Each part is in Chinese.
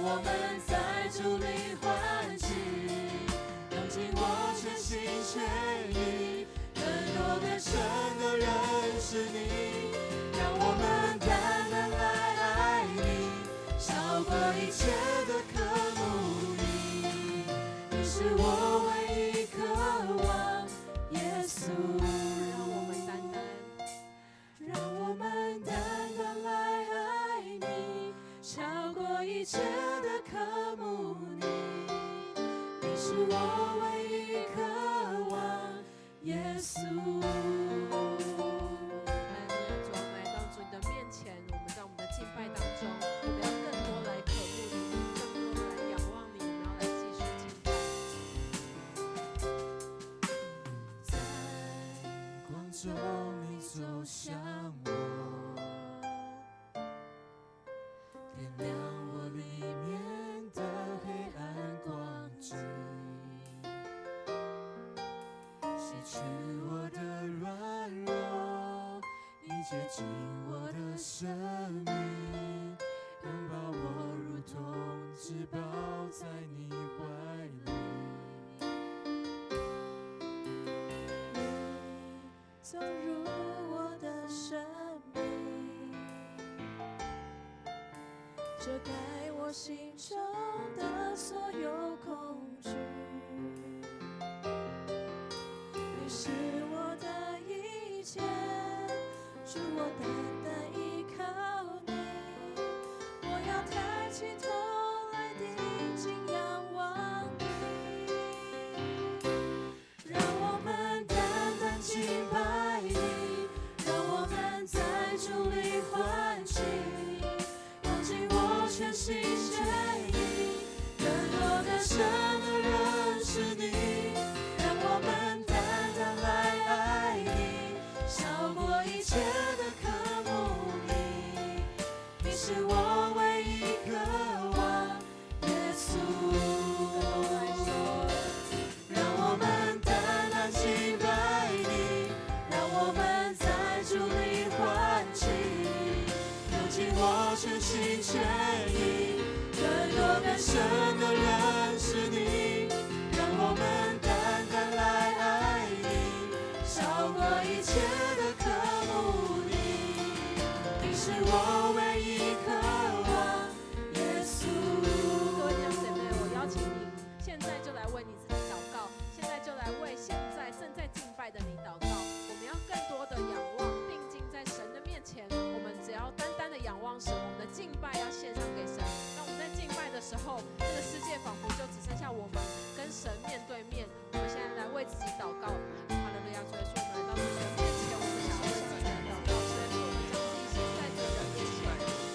我们在主里欢喜，用尽我全心全意，更多更深的认识你，让我们单单来爱你，超过一切的渴慕你，你是我唯一渴望，耶稣。让我们单单来爱你，超过一切的渴慕你，你是我唯一渴望，耶稣。主，我们来到主你的面前，我们在我们的敬拜当中，我们要更多来渴慕你，更多的来仰望你，我们要来继续敬拜。在光中你走向我，点亮我里面的黑暗光景，洗去我的软弱，你洁净我的生命，拥抱我如同至宝在你怀里。你走入我的生命，遮盖我心中的所有恐惧，你是我的一切，主，我单单依靠你，我要抬起头来定睛仰望你，让我们单单敬拜你，让我们在主里欢喜，用尽我全心全意，更多更深的认识你，让我们单单来爱你，超过一切的渴慕你，你是我唯一渴望，耶稣。让我们单单敬拜你，让我们在主里欢喜，用尽我全心全意，更多更深的认识你，让我们单单来爱你，超过一切的渴慕你，你是我唯一渴望，耶稣。各位弟兄姐妹，我邀请你现在就来为你自己祷告，现在就来为现在正在敬拜的你祷告。我们要更多的仰望，定睛在神的面前，我们只要单单的仰望神，我们的敬拜要献上给神。当我们在敬拜的时候，这个世界仿佛就只剩下我们跟神面对面。我们现在来为自己祷告。哈利路亚，主耶稣，我们来到主的面前，我们想要为自己来祷告。主耶稣，我们将自己献在主的面前，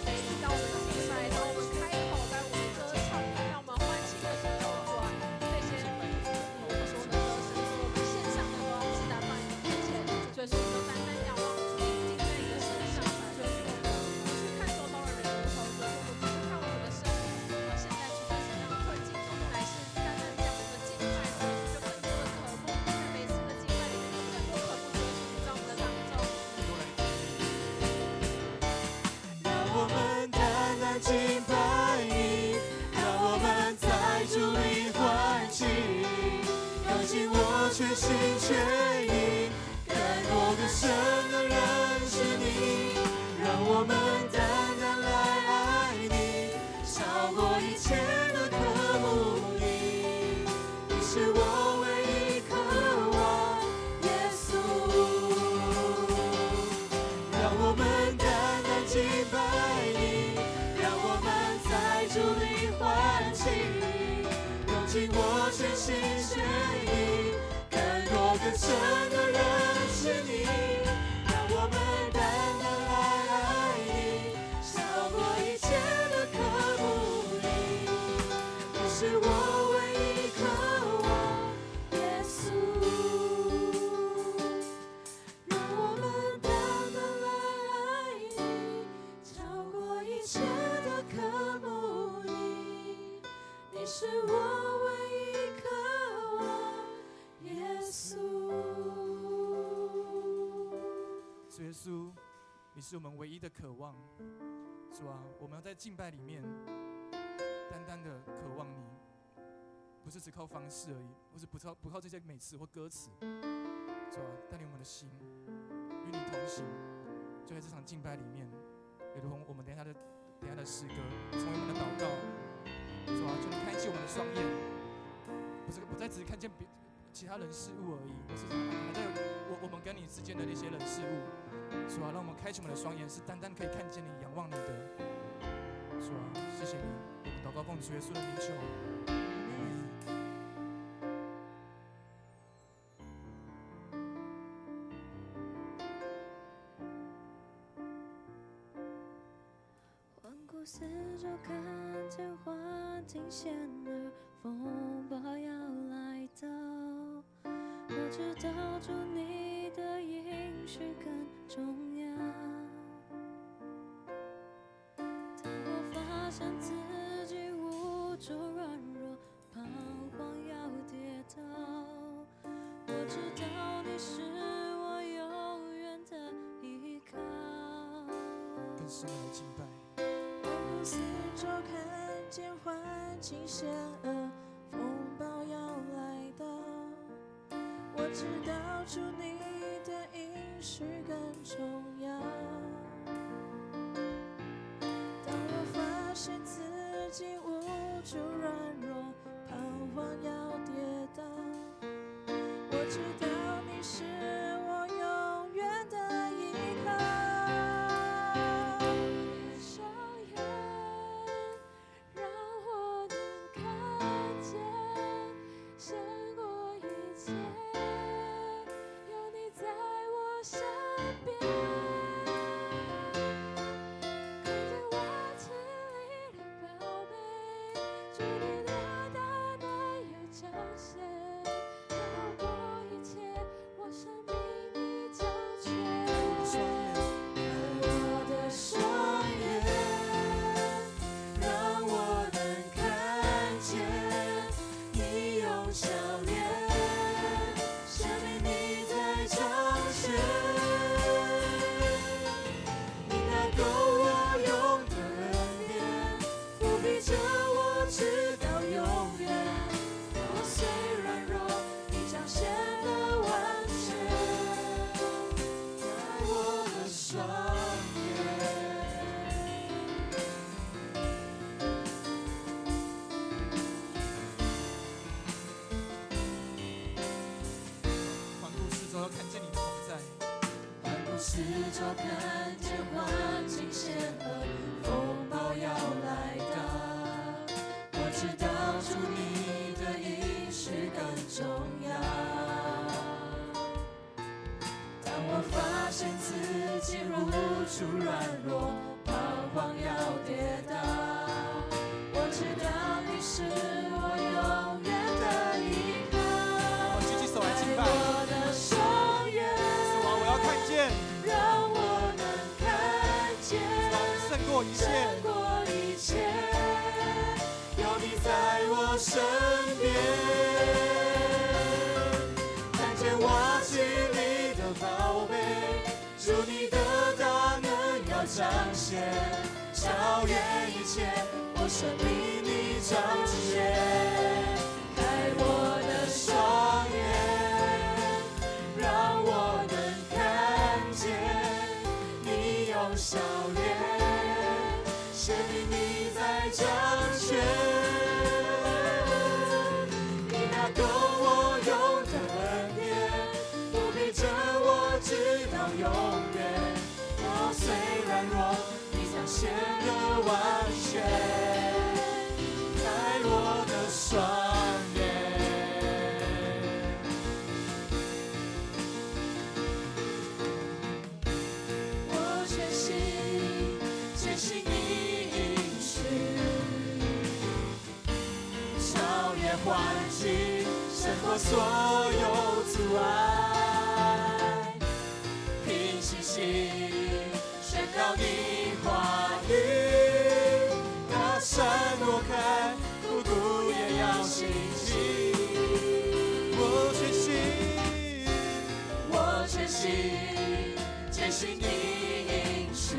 每一到我们的敬拜，当我们开口，当我们歌唱，让我们欢喜的时候，主啊，这些我们说的歌声，我们献上的都要自然放你面前。主耶稣，我们就单单仰望主，定睛在你的身上。主耶稣，我们不去看周遭的人如何，主耶稣，我们不去看我们的生命，我现在处在什么样的困境中，乃是单单将我们的敬拜，就更多的渴慕，在每次的敬拜里面，有更多渴慕，主耶稣在我们的当中。让我们单单敬拜你，让我们在主里欢喜，用尽我全心全意，更多更深的认识你，让我们单单来爱你，超过一切的渴慕你，你是我唯一渴望，耶稣。让我们单单敬拜你，让我们在主里欢喜，用尽我全心全意，更多更深的认识你，让我们单单来爱你，超过一切的渴慕你，你是我唯一渴望，耶稣。让我们单单来爱你，超过一切的渴慕你，你是我唯一渴望，耶稣。主耶稣，你是我们唯一的渴望。主啊，我们要在敬拜里面单单的渴望你，不是只靠方式而已，或是不靠这些美词或歌词。主啊，带领我们的心与你同行，就在这场敬拜里面，也如同我们等一下的诗歌，成为我们的祷告。主啊，求你开启我们的双眼，不再只是看见其他人事物而已，而是还在我们跟你之间的那些人事物。主啊，让我们开启我们的双眼，是单单可以看见你、仰望你的。主啊，谢谢你，我们祷告奉主耶稣的名求。环顾四周，看见环境险恶，风暴要来到。我知道主你的应许更重要。当我发现自己无助软弱，彷徨要跌倒，我知道你是我永远的依靠。更深的敬拜。四周看见环境险恶，风暴要来到。我知道主你的应许更重要。当我发现自己无助软弱，彷徨要跌倒，我知道你是我永远的依靠。四周看见环境险恶，风暴要来到。我知道主你的应许更重要。当我发现自己无助软弱，彷徨要跌倒，我知道你是我永远的依靠。我举起手来敬拜。我的双眼，主啊，我要看见。让我能看见，胜过一切，有你在我身边，看见瓦器里的宝贝，主你的大能要彰显，超越一切，我生命你彰显，开我的双眼，让我能看见。用笑脸显明你在掌权，你那够我用的恩典，不逼着我直到永远。我虽软弱，你彰显的完全，在我的双眼。坚信你应许，超越环境，胜过所有阻碍。凭信心宣告你话语，大山挪开，孤独也要兴起。我确信，坚信你应许。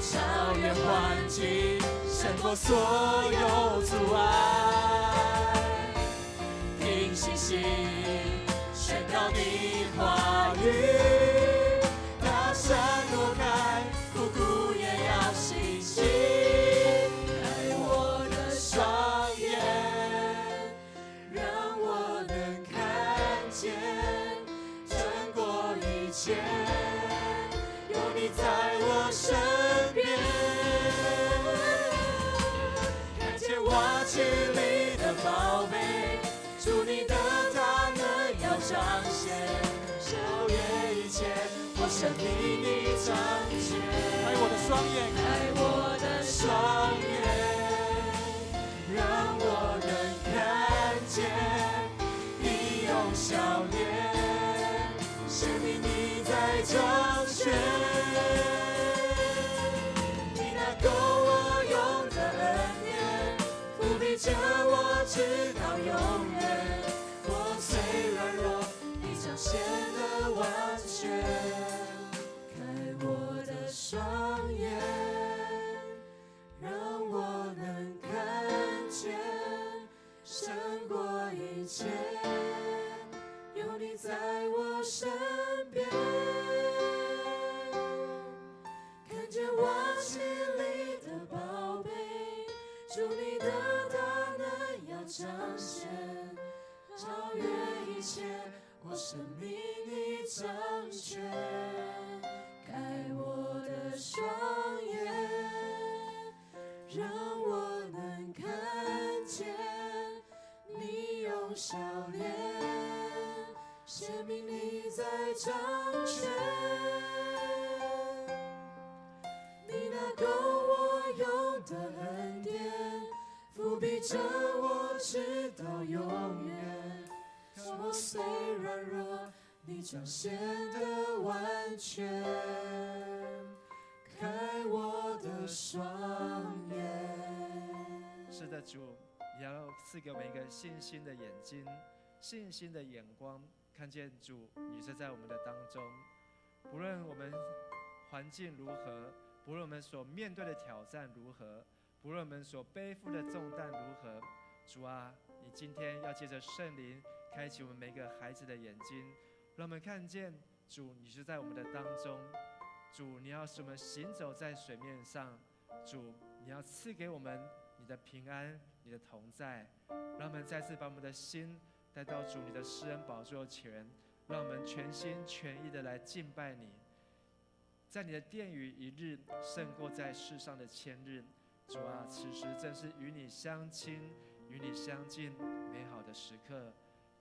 超越环境，胜过所有阻碍。凭信心宣告你话语，大山挪开，枯骨也要信心。开我的双眼，让我能看见，胜过一切，有你在我身边。看见瓦器里的宝贝，主你的大能要彰显，超越一切，我生命你掌权。开我的双眼，开我的双眼，让我能看见你用笑脸，生命你在掌权。你那够我用的恩典，扶庇着我直到永远。我虽软弱，你彰显的完全。开我的双眼，让我能看见，胜过一切，有你在我身边。看见瓦器里的宝贝，主你的大能要彰显，超越一切，我生命你掌权。开我的双眼，让我能看见你用笑脸，显明你在掌权。你那够我用的恩典，扶庇着我直到永远。我虽软弱，你彰显的完全。开我的双眼。是的，主也要赐给我们一个信心的眼睛，信心的眼光，看见主你是在我们的当中。不论我们环境如何，不论我们所面对的挑战如何，不论我们所背负的重担如何，主啊，你今天要借着圣灵开启我们每个孩子的眼睛，让我们看见主你是在我们的当中。主，你要使我们行走在水面上。主，你要赐给我们你的平安，你的同在，让我们再次把我们的心带到主你的施恩宝座前，让我们全心全意的来敬拜你。在你的殿宇一日，胜过在世上的千日。主啊，此时正是与你相亲、与你相近美好的时刻。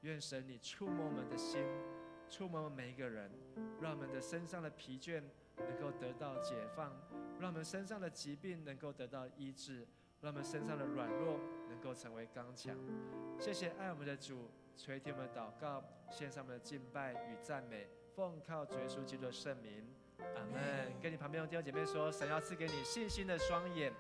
愿神你触摸我们的心，触摸我们每一个人，让我们的身上的疲倦能够得到解放，让我们身上的疾病能够得到医治，让我们身上的软弱能够成为刚强。谢谢爱我们的主，垂听我们的祷告，献上我们的敬拜与赞美，奉靠主耶稣基督的圣名，阿们。跟你旁边的弟兄姐妹说，神要赐给你信心的双眼，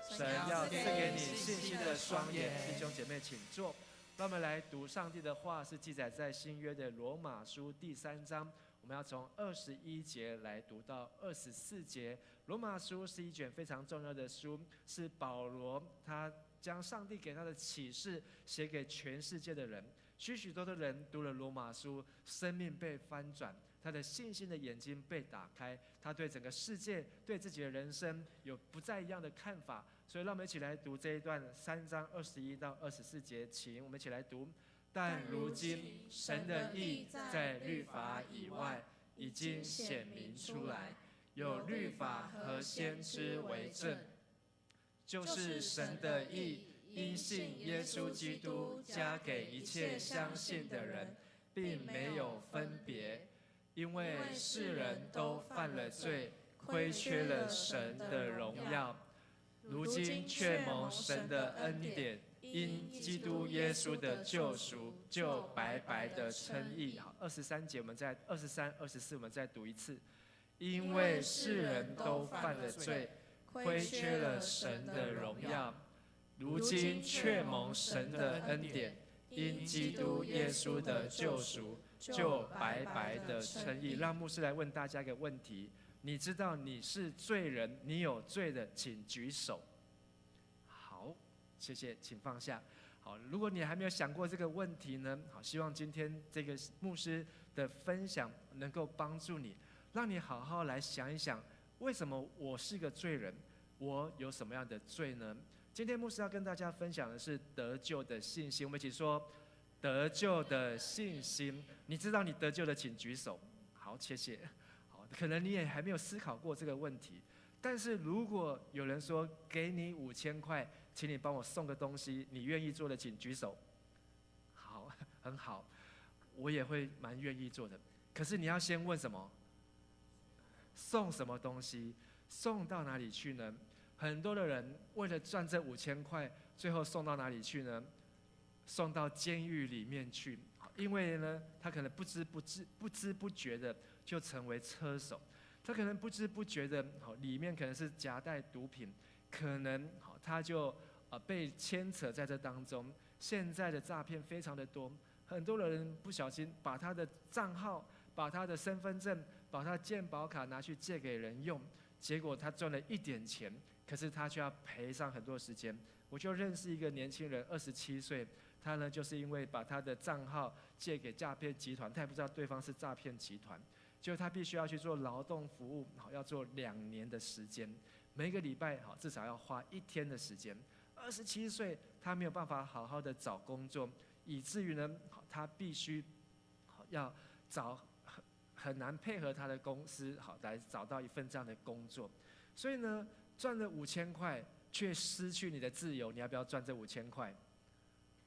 神要赐给你信心的双眼。弟兄姐妹请坐，让我们来读上帝的话，是记载在新约的罗马书第3章，我们要从21节来读到24节。罗马书是一卷非常重要的书，是保罗他将上帝给他的启示写给全世界的人。许多的人读了罗马书，生命被翻转，他的信心的眼睛被打开，他对整个世界、对自己的人生有不再一样的看法。所以让我们一起来读这一段3章21到24节，请我们一起来读。但如今神的义在律法以外已经显明出来，有律法和先知为证，就是神的义因信耶稣基督加给一切相信的人，并没有分别，因为世人都犯了罪，亏缺了神的荣耀，如今却蒙神的恩典，因基督耶稣的救赎，就白白的称义。好，23节我们再23、24我们再读一次。因为世人都犯了罪，亏缺了神的荣耀，如今却蒙神的恩典，因基督耶稣的救赎，就白白的称义。让牧师来问大家一个问题：你知道你是罪人，你有罪的，请举手。谢谢，请放下。好，如果你还没有想过这个问题呢，好，希望今天这个牧师的分享能够帮助你，让你好好来想一想，为什么我是个罪人？我有什么样的罪呢？今天牧师要跟大家分享的是得救的信心。我们一起说，得救的信心。你知道你得救的，请举手。好，谢谢。好，可能你也还没有思考过这个问题。但是如果有人说给你5000块，请你帮我送个东西，你愿意做的，请举手。好，很好，我也会蛮愿意做的。可是你要先问什么？送什么东西？送到哪里去呢？很多的人为了赚这5000块，最后送到哪里去呢？送到监狱里面去。因为呢，他可能不知不觉的就成为车手，他可能不知不觉的，里面可能是夹带毒品，可能他就被牵扯在这当中。现在的诈骗非常的多，很多的人不小心把他的账号、把他的身份证、把他的健保卡拿去借给人用，结果他赚了一点钱，可是他却要赔上很多时间。我就认识一个年轻人，27岁，他呢就是因为把他的账号借给诈骗集团，他也不知道对方是诈骗集团，结果他必须要去做劳动服务，要做2年的时间，每个礼拜至少要花1天的时间。27岁，他没有办法好好的找工作，以至于呢，他必须要找很难配合他的公司来找到一份这样的工作。所以呢，赚了5000块，却失去你的自由，你要不要赚这5000块？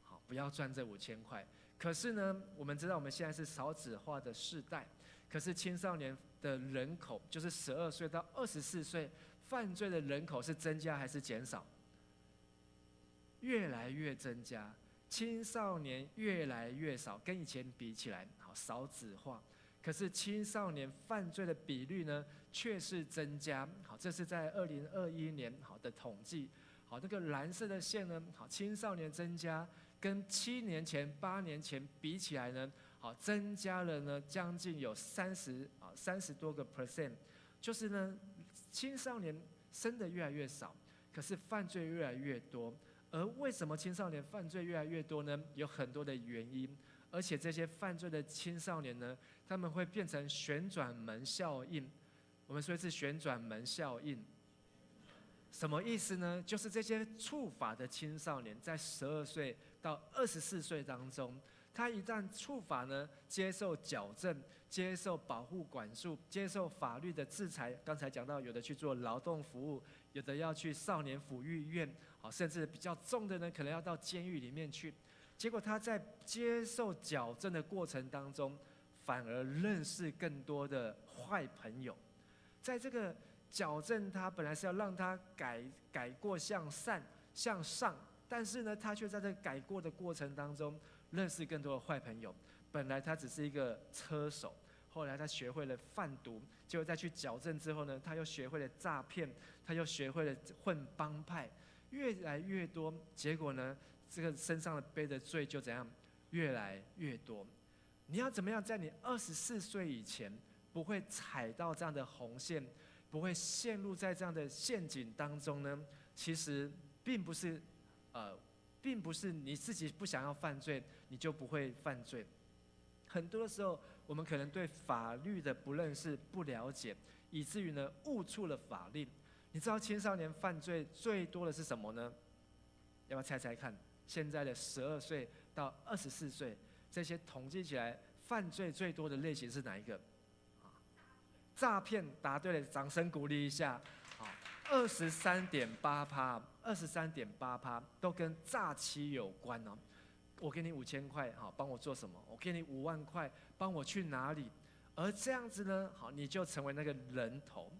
好，不要赚这5000块。可是呢，我们知道我们现在是少子化的世代，可是青少年的人口，就是12岁到24岁，犯罪的人口是增加还是减少？越来越增加，青少年越来越少，跟以前比起来，少子化。可是青少年犯罪的比率呢，却是增加。好，这是在2021年的统计。好，那个蓝色的线呢，青少年增加，跟7年前、8年前比起来呢，增加了呢将近有30多个%，就是呢青少年生的越来越少，可是犯罪越来越多。而为什么青少年犯罪越来越多呢？有很多的原因，而且这些犯罪的青少年呢，他们会变成旋转门效应。我们说是旋转门效应，什么意思呢？就是这些触法的青少年，在12岁到24岁当中，他一旦触法呢，接受矫正、接受保护管束、接受法律的制裁。刚才讲到，有的去做劳动服务，有的要去少年抚育院，甚至比较重的呢，可能要到监狱里面去。结果他在接受矫正的过程当中，反而认识更多的坏朋友。在这个矫正，他本来是要让他改过向善向上，但是呢，他却在这改过的过程当中认识更多的坏朋友。本来他只是一个车手，后来他学会了贩毒，结果再去矫正之后呢，他又学会了诈骗，他又学会了混帮派，越来越多。结果呢，这个身上的背的罪就怎样越来越多。你要怎么样在你24岁以前不会踩到这样的红线，不会陷入在这样的陷阱当中呢？其实并不是你自己不想要犯罪，你就不会犯罪。很多的时候，我们可能对法律的不认识、不了解，以至于呢误触了法令。你知道青少年犯罪最多的是什么呢？要不要猜猜看？现在的12岁到24岁，这些统计起来，犯罪最多的类型是哪一个？诈骗，答对了，掌声鼓励一下。23.8%都跟诈欺有关哦。我给你5000块，帮我做什么？我给你5万块，帮我去哪里？而这样子呢，你就成为那个人头，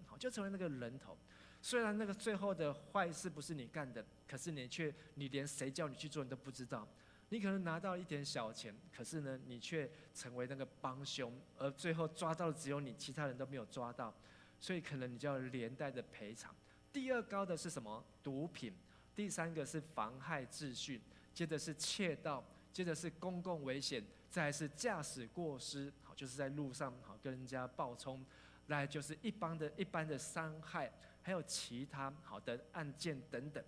虽然那个最后的坏事不是你干的，可是你连谁叫你去做你都不知道。你可能拿到一点小钱，可是呢，你却成为那个帮凶，而最后抓到的只有你，其他人都没有抓到，所以可能你就要连带的赔偿。第2高的是什么？毒品。第3个是妨害秩序，接着是窃盗，接着是公共危险，再来是驾驶过失，就是在路上跟人家爆冲，来就是一般的伤害，还有其他好的案件等等。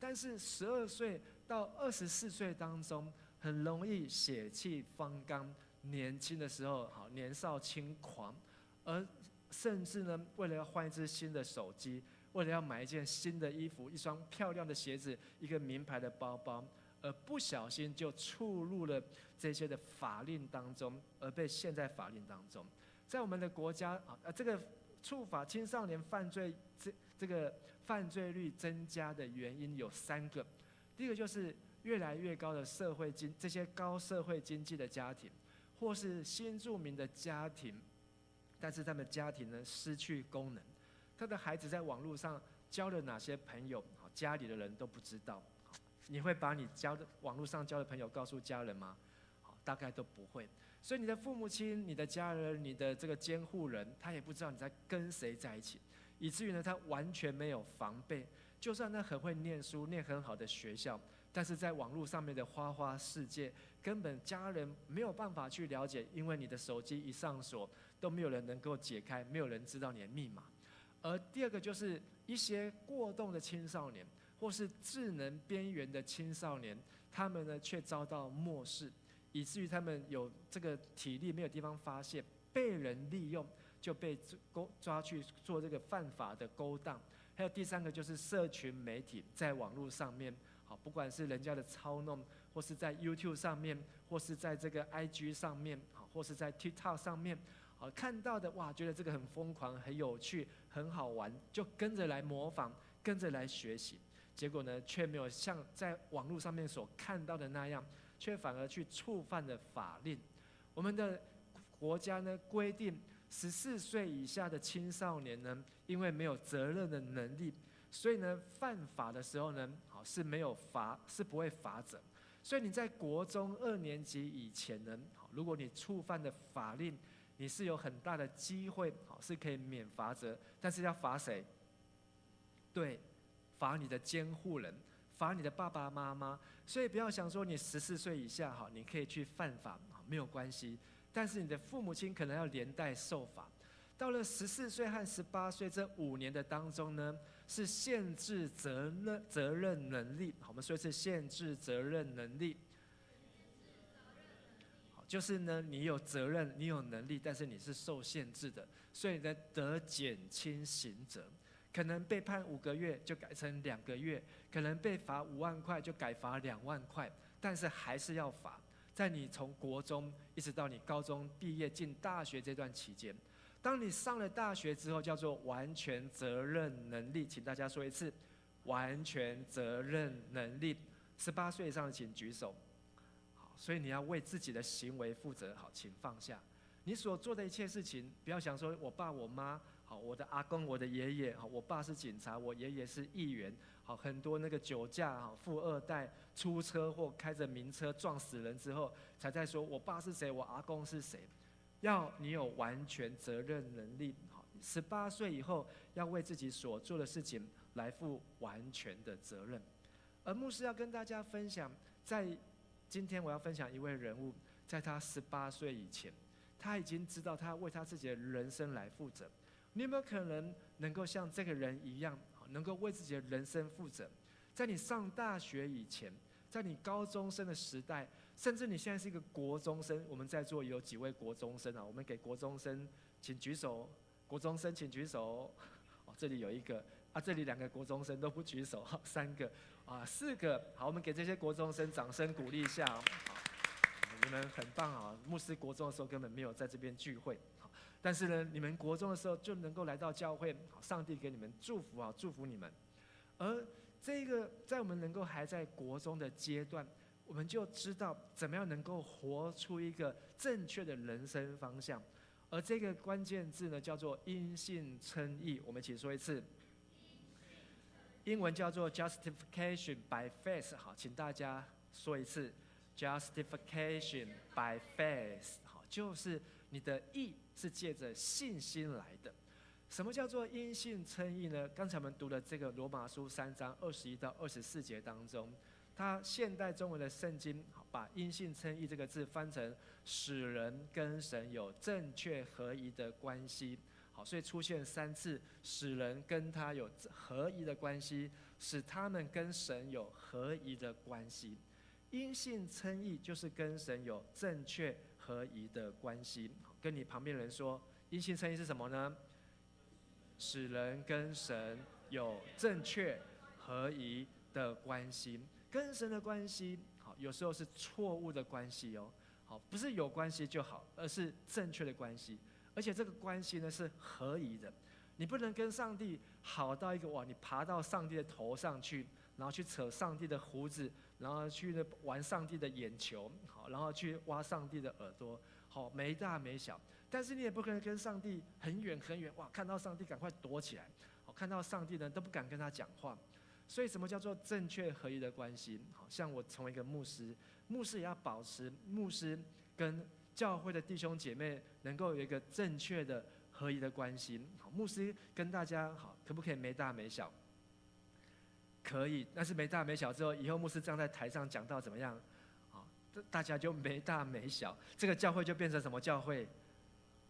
但是12岁到24岁当中，很容易血气方刚，年轻的时候年少轻狂，而甚至呢，为了要换一只新的手机，为了要买一件新的衣服，一双漂亮的鞋子，一个名牌的包包，而不小心就触入了这些的法令当中，而被陷在法令当中。在我们的国家这个触法青少年犯罪这个犯罪率增加的原因有3个。第一个就是越来越高的这些高社会经济的家庭，或是新住民的家庭，但是他们家庭呢失去功能，他的孩子在网络上交了哪些朋友，家里的人都不知道。你会把你网络上交的朋友告诉家人吗？大概都不会。所以你的父母亲、你的家人、你的这个监护人，他也不知道你在跟谁在一起，以至于呢，他完全没有防备。就算他很会念书，念很好的学校，但是在网络上面的花花世界，根本家人没有办法去了解，因为你的手机一上锁，都没有人能够解开，没有人知道你的密码。而第二个就是一些过动的青少年，或是智能边缘的青少年，他们呢却遭到漠视，以至于他们有这个体力没有地方发泄，被人利用，就被抓去做这个犯法的勾当。还有第3个就是社群媒体，在网络上面，不管是人家的操弄，或是在 YouTube 上面，或是在这个 IG 上面，或是在 TikTok 上面，看到的哇，觉得这个很疯狂、很有趣、很好玩，就跟着来模仿，跟着来学习。结果呢，却没有像在网络上面所看到的那样，却反而去触犯了法令。我们的国家呢规定，14岁以下的青少年呢，因为没有责任的能力，所以呢，犯法的时候呢，是不会罚则。所以你在国中2年级以前呢，如果你触犯的法令，你是有很大的机会是可以免罚则，但是要罚谁？对，罚你的监护人，罚你的爸爸妈妈。所以不要想说你14岁以下你可以去犯法，没有关系。但是你的父母亲可能要连带受罚。到了14岁和18岁这5年的当中呢，是限制责任能力。我们说是限制责任能力，就是呢，你有责任，你有能力，但是你是受限制的，所以呢，得减轻刑责。可能被判5个月就改成2个月，可能被罚5万块就改罚2万块，但是还是要罚。在你从国中一直到你高中毕业进大学这段期间，当你上了大学之后，叫做完全责任能力，请大家说一次，完全责任能力。18岁以上的请举手。好，所以你要为自己的行为负责。好，请放下你所做的一切事情，不要想说我爸我妈，好，我的阿公我的爷爷，好，我爸是警察，我爷爷是议员，好，很多那个酒驾，富2代出车祸开着名车撞死人之后，才在说我爸是谁，我阿公是谁。要你有完全责任能力。好，18岁以后要为自己所做的事情来负完全的责任。而牧师要跟大家分享，在今天我要分享一位人物，在他18岁以前，他已经知道他为他自己的人生来负责。你有没有可能能够像这个人一样，能够为自己的人生负责？在你上大学以前，在你高中生的时代，甚至你现在是一个国中生，我们在座有几位国中生啊？我们给国中生请举手，国中生请举手。这里有1个啊，这里2个国中生都不举手，3个啊，4个。好，我们给这些国中生掌声鼓励一下。好，你们很棒啊！牧师国中的时候根本没有在这边聚会，但是呢，你们国中的时候就能够来到教会，上帝给你们祝福啊，祝福你们。而这个在我们能够还在国中的阶段，我们就知道怎么样能够活出一个正确的人生方向。而这个关键字呢，叫做因信称义。我们一起说一次，英文叫做 justification by faith。好，请大家说一次 justification by faith。好，就是你的义是借着信心来的。什么叫做因信称义呢？刚才我们读的这个罗马书3章21到24节当中，它现代中文的圣经把因信称义这个字翻成使人跟神有正确合一的关系。好，所以出现3次使人跟他有合一的关系，使他们跟神有合一的关系。因信称义就是跟神有正确合一的关系。跟你旁边人说，因信称义是什么呢？使人跟神有正确合一的关系。跟神的关系，好，有时候是错误的关系哦。好，不是有关系就好，而是正确的关系。而且这个关系呢是合一的。你不能跟上帝好到一个哇，你爬到上帝的头上去，然后去扯上帝的胡子，然后去玩上帝的眼球，好，然后去挖上帝的耳朵，好，没大没小。但是你也不可能跟上帝很远很远，哇，看到上帝赶快躲起来，好，看到上帝呢都不敢跟他讲话。所以什么叫做正确合一的关系？好像我成为一个牧师，牧师也要保持牧师跟教会的弟兄姐妹能够有一个正确的合一的关系。好，牧师跟大家好，可不可以没大没小？可以，但是没大没小之后，以后牧师站在台上讲到怎么样？好，大家就没大没小，这个教会就变成什么教会？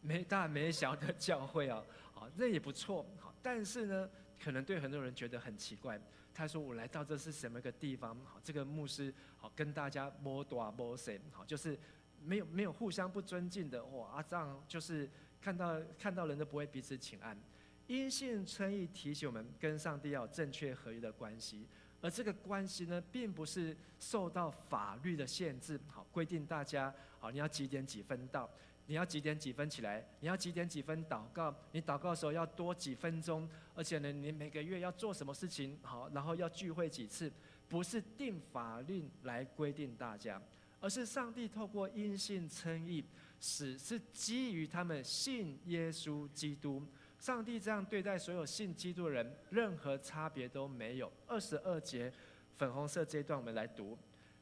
没大没小的教会哦。好，那也不错。好，但是呢，可能对很多人觉得很奇怪。他说：“我来到这是什么一个地方？好，这个牧师好跟大家摸大摸小，好，就是没有互相不尊敬的哇，这样就是看到人都不会彼此请安。因信称义提醒我们跟上帝要有正确合一的关系，而这个关系呢，并不是受到法律的限制，好规定大家好你要几点几分到。”你要几点几分起来？你要几点几分祷告？你祷告的时候要多几分钟，而且呢，你每个月要做什么事情？好，然后要聚会几次？不是定法令来规定大家，而是上帝透过因信称义，是基于他们信耶稣基督。上帝这样对待所有信基督的人，任何差别都没有。22节粉红色这一段我们来读：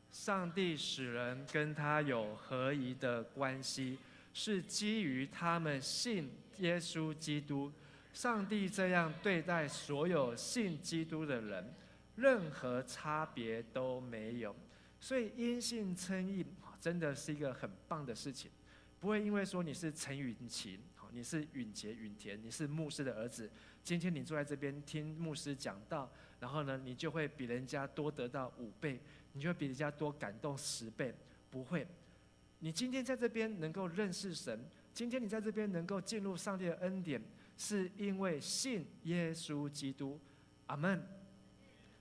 上帝使人跟他有合一的关系。是基于他们信耶稣基督，上帝这样对待所有信基督的人，任何差别都没有。所以因信称义，真的是一个很棒的事情。不会因为说你是陈允琴，你是允杰、允田，你是牧师的儿子，今天你坐在这边听牧师讲道，然后呢，你就会比人家多得到5倍，你就会比人家多感动10倍，不会。你今天在这边能够认识神，今天你在这边能够进入上帝的恩典，是因为信耶稣基督。阿们。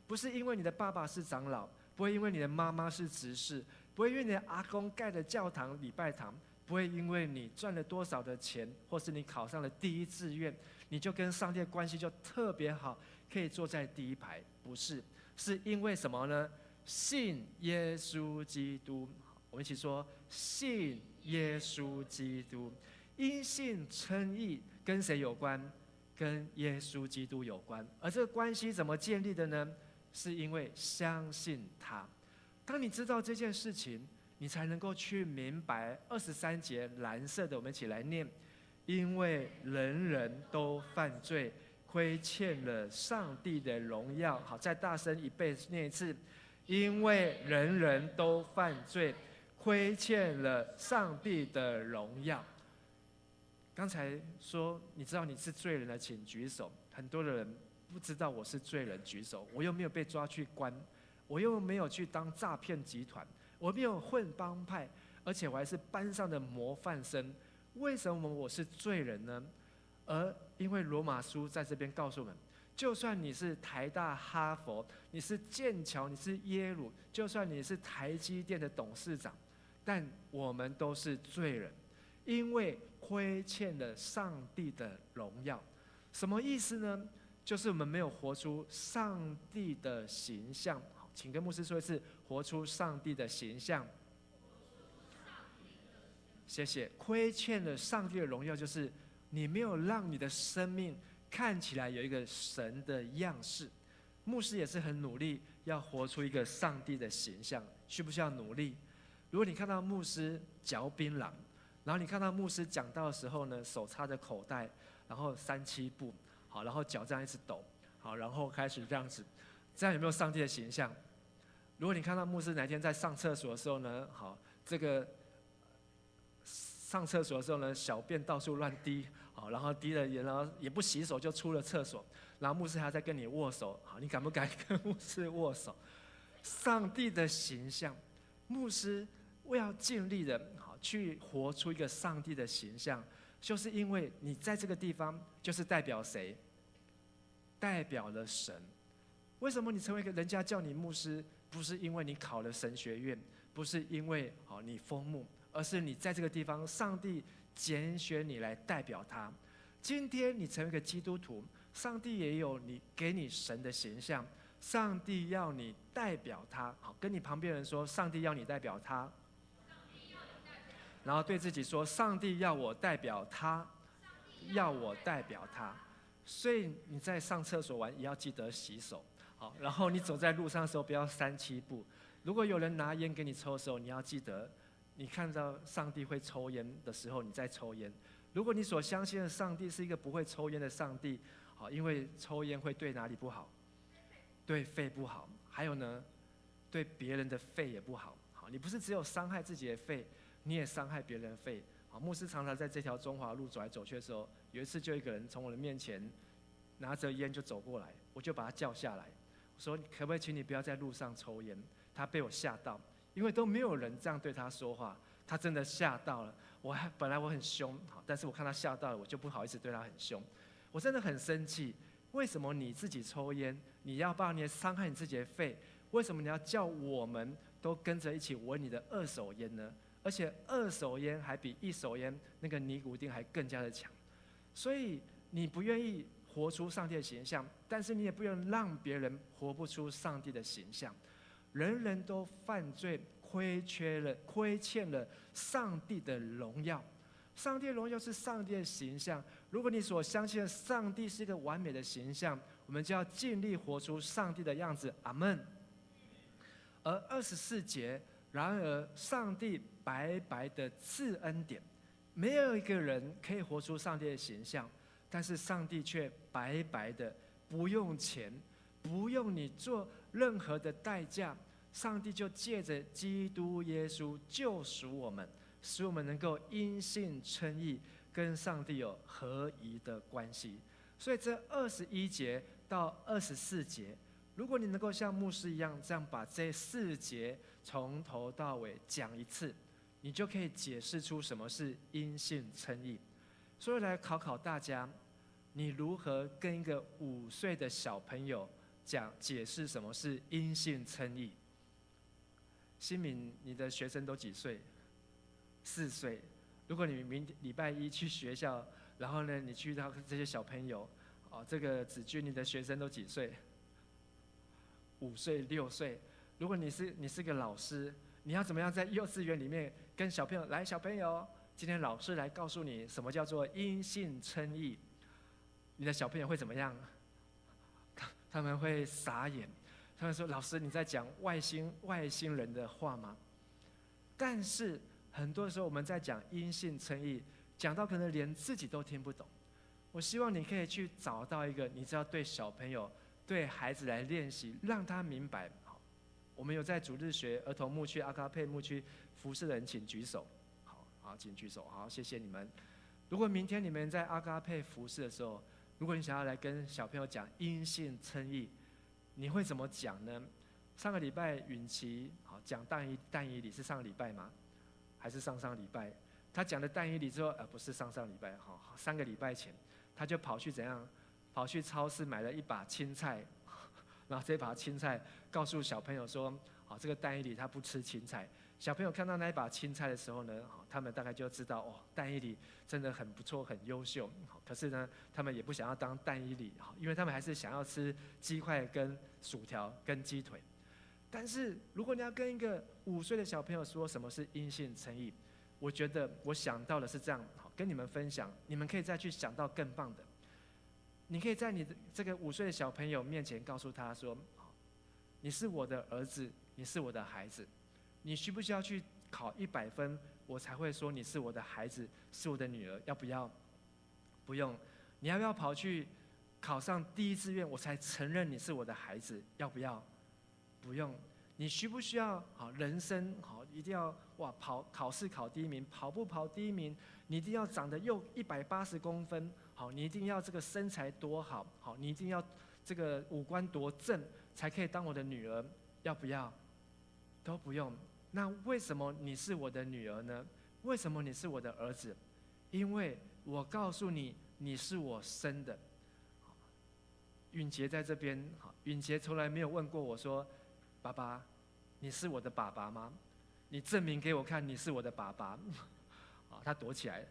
不是因为你的爸爸是长老，不会因为你的妈妈是执事，不会因为你的阿公盖的教堂、礼拜堂，不会因为你赚了多少的钱，或是你考上了第1志愿，你就跟上帝的关系就特别好，可以坐在第1排。不是，是因为什么呢？信耶稣基督。我们一起说：信耶稣基督。因信称义跟谁有关？跟耶稣基督有关。而这个关系怎么建立的呢？是因为相信他。当你知道这件事情，你才能够去明白23节蓝色的，我们一起来念：因为人人都犯罪，亏欠了上帝的荣耀。好，再大声一倍念一次：因为人人都犯罪，亏欠了上帝的荣耀。刚才说你知道你是罪人的，请举手。很多的人不知道我是罪人，举手。我又没有被抓去关，我又没有去当诈骗集团，我没有混帮派，而且我还是班上的模范生。为什么我是罪人呢？而因为罗马书在这边告诉我们，就算你是台大、哈佛，你是剑桥，你是耶鲁，就算你是台积电的董事长，但我们都是罪人，因为亏欠了上帝的荣耀。什么意思呢？就是我们没有活出上帝的形象。好，请跟牧师说一次：活出上帝的形象。谢谢。亏欠了上帝的荣耀，就是你没有让你的生命看起来有一个神的样式。牧师也是很努力，要活出一个上帝的形象，需不需要努力？如果你看到牧师嚼槟榔，然后你看到牧师讲道的时候呢，手插着口袋，然后3、7步，好，然后脚这样一直抖，好，然后开始这样子，这样有没有上帝的形象？如果你看到牧师哪天在上厕所的时候呢，好，这个上厕所的时候呢，小便到处乱滴，好，然后滴了，然后也不洗手就出了厕所，然后牧师还要再跟你握手，好，你敢不敢跟牧师握手？上帝的形象，牧师要尽力的好去活出一个上帝的形象，就是因为你在这个地方就是代表谁？代表了神。为什么你成为一个人家叫你牧师，不是因为你考了神学院，不是因为你封牧，而是你在这个地方，上帝拣选你来代表他。今天你成为一个基督徒，上帝也有给你神的形象，上帝要你代表他。好，跟你旁边人说，上帝要你代表他。然后对自己说，上帝要我代表他，要我代表他。所以你在上厕所完也要记得洗手。好，然后你走在路上的时候不要3、7步。如果有人拿烟给你抽的时候，你要记得，你看到上帝会抽烟的时候，你在抽烟。如果你所相信的上帝是一个不会抽烟的上帝，好，因为抽烟会对哪里不好？对肺不好，还有呢，对别人的肺也不好。好，你不是只有伤害自己的肺，你也伤害别人的肺。好，牧师常常在这条中华路走来走去的时候，有一次就一个人从我的面前拿着烟就走过来，我就把他叫下来，我说可不可以请你不要在路上抽烟？他被我吓到，因为都没有人这样对他说话，他真的吓到了。本来我很凶，但是我看他吓到了，我就不好意思对他很凶。我真的很生气，为什么你自己抽烟，你要把你伤害你自己的肺？为什么你要叫我们都跟着一起闻你的2手烟呢？而且2手烟还比1手烟那个尼古丁还更加的强。所以你不愿意活出上帝的形象，但是你也不愿让别人活不出上帝的形象。人人都犯罪，亏欠了上帝的荣耀。上帝的荣耀是上帝的形象。如果你所相信的上帝是一个完美的形象，我们就要尽力活出上帝的样子。阿们。而24节，然而上帝白白的赐恩典，没有一个人可以活出上帝的形象，但是上帝却白白的，不用钱，不用你做任何的代价，上帝就借着基督耶稣救赎我们，使我们能够因信称义，跟上帝有合宜的关系。所以这21节到24节，如果你能够像牧师一样，这样把这4节从头到尾讲一次，你就可以解释出什么是因信称义。所以来考考大家，你如何跟一个5岁的小朋友解释什么是因信称义？新敏，你的学生都几岁？4岁。如果你礼拜一去学校，然后呢，你去到这些小朋友，这个子君，你的学生都几岁？5岁、6岁。如果你是个老师，你要怎么样在幼稚园里面跟小朋友来？小朋友，今天老师来告诉你什么叫做因信称义。你的小朋友会怎么样？他们会傻眼，他们说：“老师，你在讲外星人的话吗？”但是很多时候我们在讲因信称义，讲到可能连自己都听不懂。我希望你可以去找到一个你知道对小朋友、对孩子来练习，让他明白。我们有在主日学、儿童牧区、阿卡佩牧区服侍的人，请举手。好，请举手。好，谢谢你们。如果明天你们在阿卡佩服侍的时候，如果你想要来跟小朋友讲因信称义，你会怎么讲呢？上个礼拜允琪讲但以理是上个礼拜吗？还是上礼拜？他讲了但以理之后，不是上礼拜，3个礼拜前，他就跑去怎样？跑去超市买了一把青菜，然后这把青菜告诉小朋友说：“这个但以理他不吃青菜。”小朋友看到那一把青菜的时候呢，他们大概就知道但以理真的很不错，很优秀。可是呢，他们也不想要当但以理，因为他们还是想要吃鸡块、跟薯条、跟鸡腿。但是如果你要跟一个5岁的小朋友说什么是因信称义，我觉得我想到的是这样，跟你们分享，你们可以再去想到更棒的。你可以在你的这个5岁的小朋友面前告诉他说：“你是我的儿子，你是我的孩子。你需不需要去考100分，我才会说你是我的孩子，是我的女儿？要不要？不用。你要不要跑去考上第1志愿，我才承认你是我的孩子？要不要？不用。你需不需要好人生好一定要哇考试考第一名，跑步跑第一名，你一定要长得又180公分，好，你一定要这个身材多好，好，你一定要这个五官多正，才可以当我的女儿，要不要？都不用。那为什么你是我的女儿呢？为什么你是我的儿子？因为我告诉你，你是我生的。允杰在这边，允杰从来没有问过我说：“爸爸，你是我的爸爸吗？你证明给我看你是我的爸爸。”他躲起来了。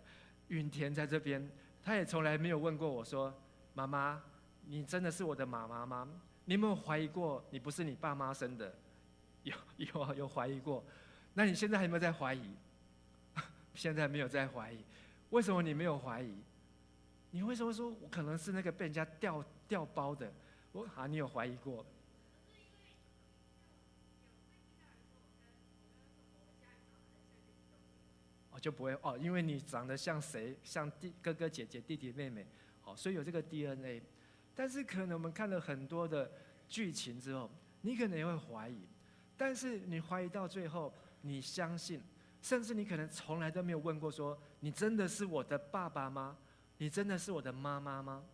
允田在这边，他也从来没有问过我说：“妈妈，你真的是我的妈妈吗？你有没有怀疑过你不是你爸妈生的？”有怀疑过。那你现在还有没有在怀疑？现在没有在怀疑。为什么你没有怀疑？你为什么说我可能是那个被人家调包的？你有怀疑过？就不会因为你长得像谁，像哥哥姐姐、弟弟妹妹，所以有这个 DNA。但是可能我们看了很多的剧情之后，你可能也会怀疑。但是你怀疑到最后，你相信，甚至你可能从来都没有问过说：你真的是我的爸爸吗？你真的是我的妈妈吗？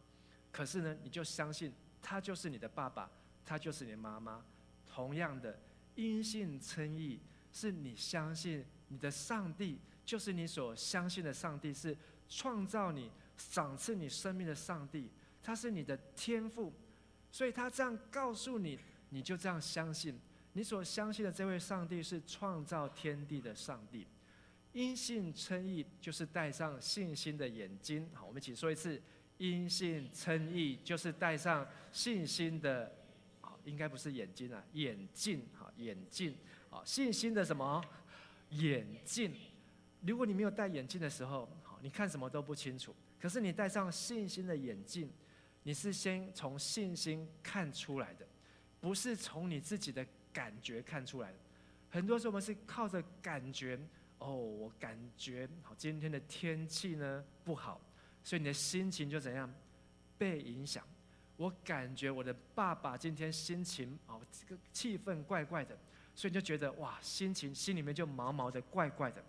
可是呢，你就相信他就是你的爸爸，他就是你的妈妈。同样的，因信称义是你相信你的上帝就是你所相信的上帝，是创造你、赏赐你生命的上帝，他是你的天父，所以他这样告诉你，你就这样相信。你所相信的这位上帝是创造天地的上帝。因信称义就是戴上信心的眼睛。好，我们一起说一次：因信称义就是戴上信心的，应该不是眼睛啊，眼镜。好，眼镜。好，信心的什么？眼镜。如果你没有戴眼镜的时候，好，你看什么都不清楚。可是你戴上信心的眼镜，你是先从信心看出来的，不是从你自己的感觉看出来的。很多时候我们是靠着感觉，我感觉好，今天的天气呢不好，所以你的心情就怎样被影响。我感觉我的爸爸今天心情这个气氛怪怪的，所以你就觉得哇，心里面就毛毛的、怪怪的。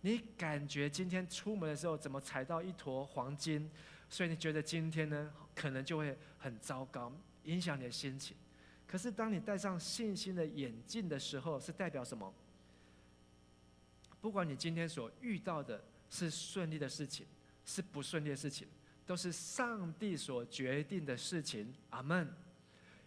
你感觉今天出门的时候怎么踩到一坨黄金，所以你觉得今天呢可能就会很糟糕，影响你的心情。可是当你戴上信心的眼镜的时候，是代表什么？不管你今天所遇到的是顺利的事情，是不顺利的事情，都是上帝所决定的事情。阿们。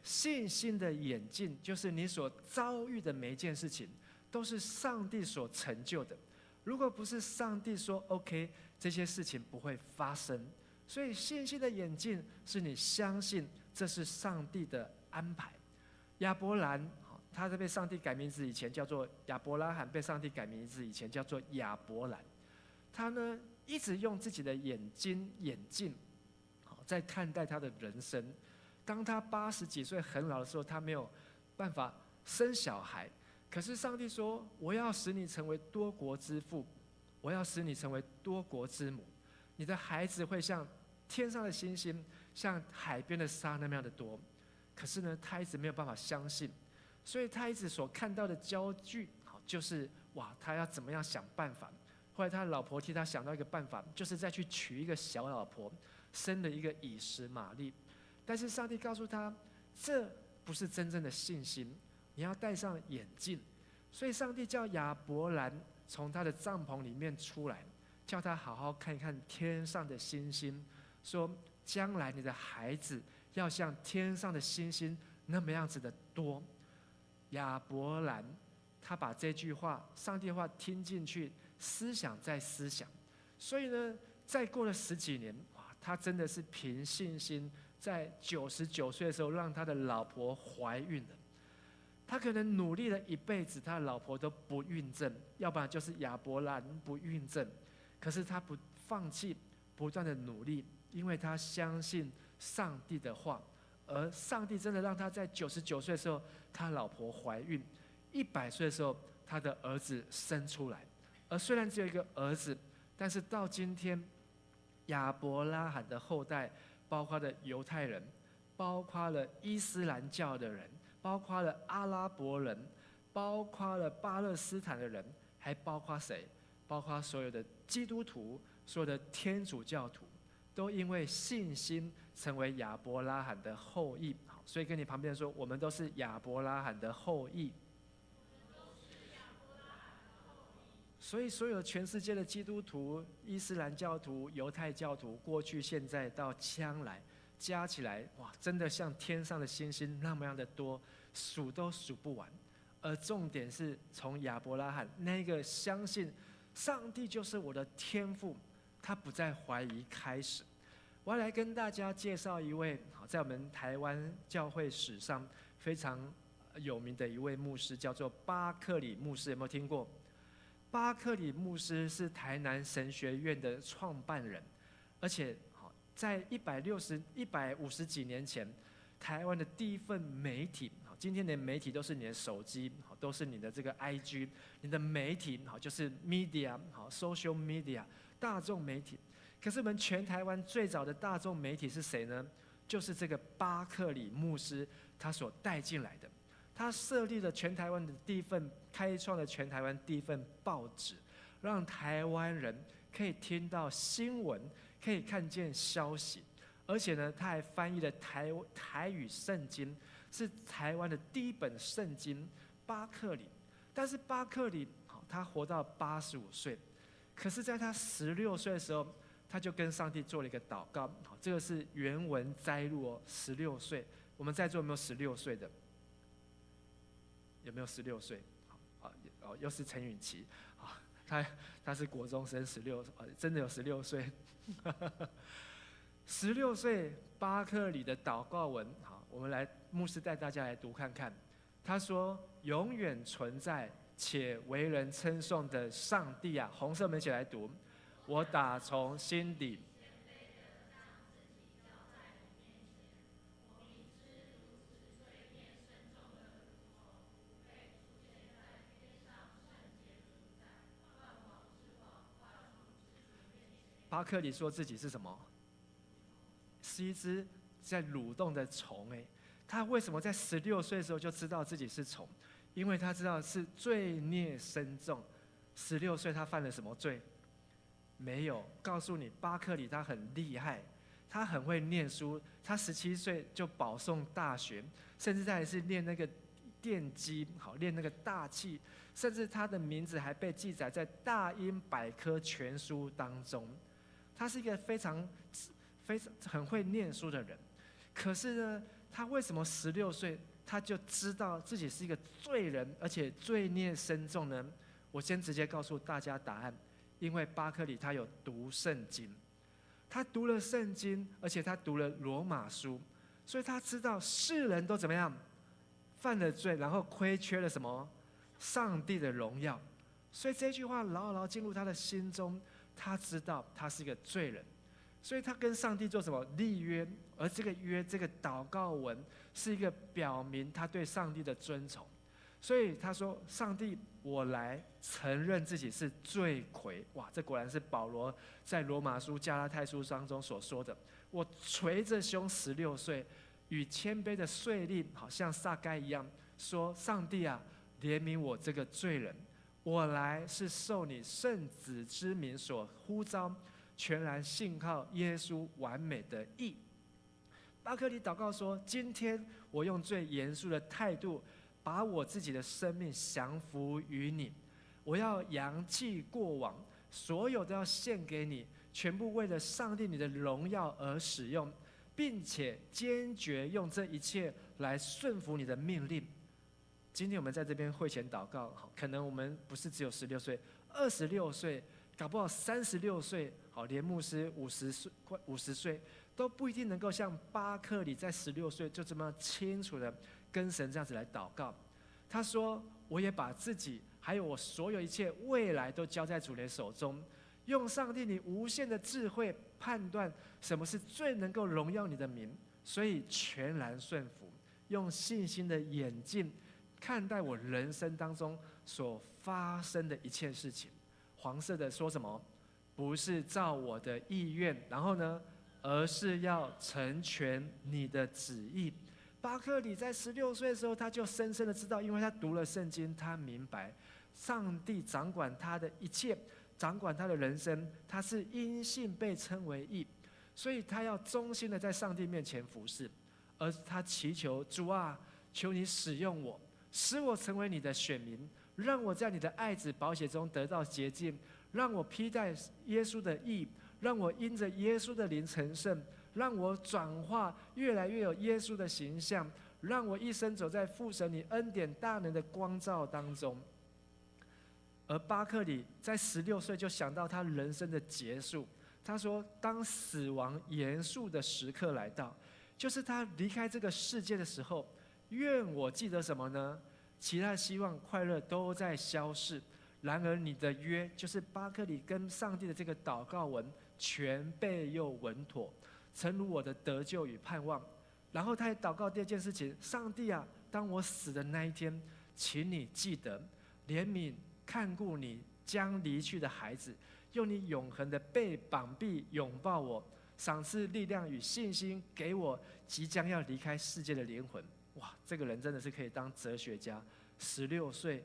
信心的眼镜就是你所遭遇的每一件事情，都是上帝所成就的。如果不是上帝说 OK， 这些事情不会发生。所以信心的眼镜是你相信这是上帝的安排。亚伯兰他在被上帝改名字以前叫做亚伯拉罕，被上帝改名字以前叫做亚伯兰。他呢一直用自己的眼镜在看待他的人生。当他80几岁很老的时候，他没有办法生小孩，可是上帝说：我要使你成为多国之父，我要使你成为多国之母。你的孩子会像天上的星星，像海边的沙那么样的多。可是呢，他一直没有办法相信，所以他一直所看到的焦距，就是哇，他要怎么样想办法。后来他的老婆替他想到一个办法，就是再去娶一个小老婆，生了一个以实玛利。但是上帝告诉他，这不是真正的信心，你要戴上眼镜。所以上帝叫亚伯兰从他的帐篷里面出来，叫他好好看一看天上的星星，说将来你的孩子要像天上的星星那么样子的多。亚伯兰他把这句话上帝的话听进去，思想再思想。所以呢，再过了10几年，他真的是凭信心在99岁的时候让他的老婆怀孕了。他可能努力了一辈子，他的老婆都不孕症，要不然就是亚伯兰不孕症。可是他不放弃，不断的努力，因为他相信上帝的话。而上帝真的让他在99岁的时候，他老婆怀孕；100岁的时候，他的儿子生出来。而虽然只有一个儿子，但是到今天，亚伯拉罕的后代，包括了犹太人，包括了伊斯兰教的人，包括了阿拉伯人，包括了巴勒斯坦的人，还包括谁？包括所有的基督徒，所有的天主教徒，都因为信心成为亚伯拉罕的后裔。好，所以跟你旁边说，我们都是亚伯拉罕的后裔。所以，所有全世界的基督徒、伊斯兰教徒、犹太教徒，过去、现在到将来，加起来，哇，真的像天上的星星那么样的多，数都数不完。而重点是从亚伯拉罕那个相信上帝就是我的天父，他不再怀疑开始。我要来跟大家介绍一位在我们台湾教会史上非常有名的一位牧师，叫做巴克里牧师，有没有听过？巴克里牧师是台南神学院的创办人，而且在150几年前，台湾的第一份媒体，今天的媒体都是你的手机，都是你的这个 IG， 你的媒体就是 media，social media， 大众媒体。可是我们全台湾最早的大众媒体是谁呢？就是这个巴克里牧师他所带进来的。他设立了全台湾的第一份，开创了全台湾第一份报纸，让台湾人可以听到新闻，可以看见消息。而且呢，他还翻译了台语圣经，是台湾的第一本圣经。巴克里，但是巴克里他活到85岁，可是在他16岁的时候，他就跟上帝做了一个祷告。这个是原文摘录哦，16岁。我们在座有没有16岁的？有没有16岁？又是陈允琪，他是国中生，16，真的有16岁。16岁，巴克里的祷告文，好，我们来，牧师带大家来读看看。他说：“永远存在且为人称颂的上帝啊！”红色，我们一起来读。我打从心底。巴克里说自己是什么？是一只在蠕动的虫。他为什么在16岁的时候就知道自己是虫？因为他知道是罪孽深重。16岁他犯了什么罪？没有。告诉你，巴克里他很厉害，他很会念书。他17岁就保送大学，甚至他还是练那个电机，练那个大气，甚至他的名字还被记载在大英百科全书当中。他是一个非常很会念书的人，可是呢，他为什么16岁他就知道自己是一个罪人，而且罪孽深重呢？我先直接告诉大家答案，因为巴克里他有读圣经，他读了圣经，而且他读了罗马书，所以他知道世人都怎么样犯了罪，然后亏缺了什么？上帝的荣耀。所以这句话牢牢进入他的心中。他知道他是一个罪人，所以他跟上帝做什么？立约。而这个约，这个祷告文是一个表明他对上帝的尊崇。所以他说：“上帝，我来承认自己是罪魁。”哇，这果然是保罗在罗马书、加拉太书当中所说的。我捶着胸16岁，与谦卑的税吏，好像撒该一样，说：“上帝啊，怜悯我这个罪人。我来是受你圣子之名所呼召，全然信靠耶稣完美的义。”巴克里祷告说：“今天我用最严肃的态度，把我自己的生命降服于你。我要扬弃过往，所有都要献给你，全部为了上帝你的荣耀而使用，并且坚决用这一切来顺服你的命令。”今天我们在这边会前祷告，可能我们不是只有16岁、26岁，搞不好36岁，连牧师50岁都不一定能够像巴克里在16岁就这么清楚的跟神这样子来祷告。他说：“我也把自己还有我所有一切未来都交在主的手中，用上帝你无限的智慧判断什么是最能够荣耀你的名，所以全然顺服，用信心的眼镜看待我人生当中所发生的一切事情。”黄色的说什么？不是照我的意愿，然后呢，而是要成全你的旨意。巴克里在16岁的时候，他就深深的知道，因为他读了圣经，他明白上帝掌管他的一切，掌管他的人生，他是因信被称为义，所以他要忠心的在上帝面前服侍，而他祈求主啊，求你使用我，使我成为你的选民，让我在你的爱子宝血中得到洁净，让我披戴耶稣的义，让我因着耶稣的灵成圣，让我转化越来越有耶稣的形象，让我一生走在父神你恩典大能的光照当中。而巴克里在16岁就想到他人生的结束，他说当死亡严肃的时刻来到，就是他离开这个世界的时候，愿我记得什么呢？其他的希望快乐都在消逝，然而你的约，就是巴克里跟上帝的这个祷告文，全备又稳妥，诚如我的得救与盼望。然后他也祷告第二件事情，上帝啊，当我死的那一天，请你记得怜悯看顾你将离去的孩子，用你永恒的背膀臂拥抱我，赏赐力量与信心给我即将要离开世界的灵魂。哇，这个人真的是可以当哲学家。16岁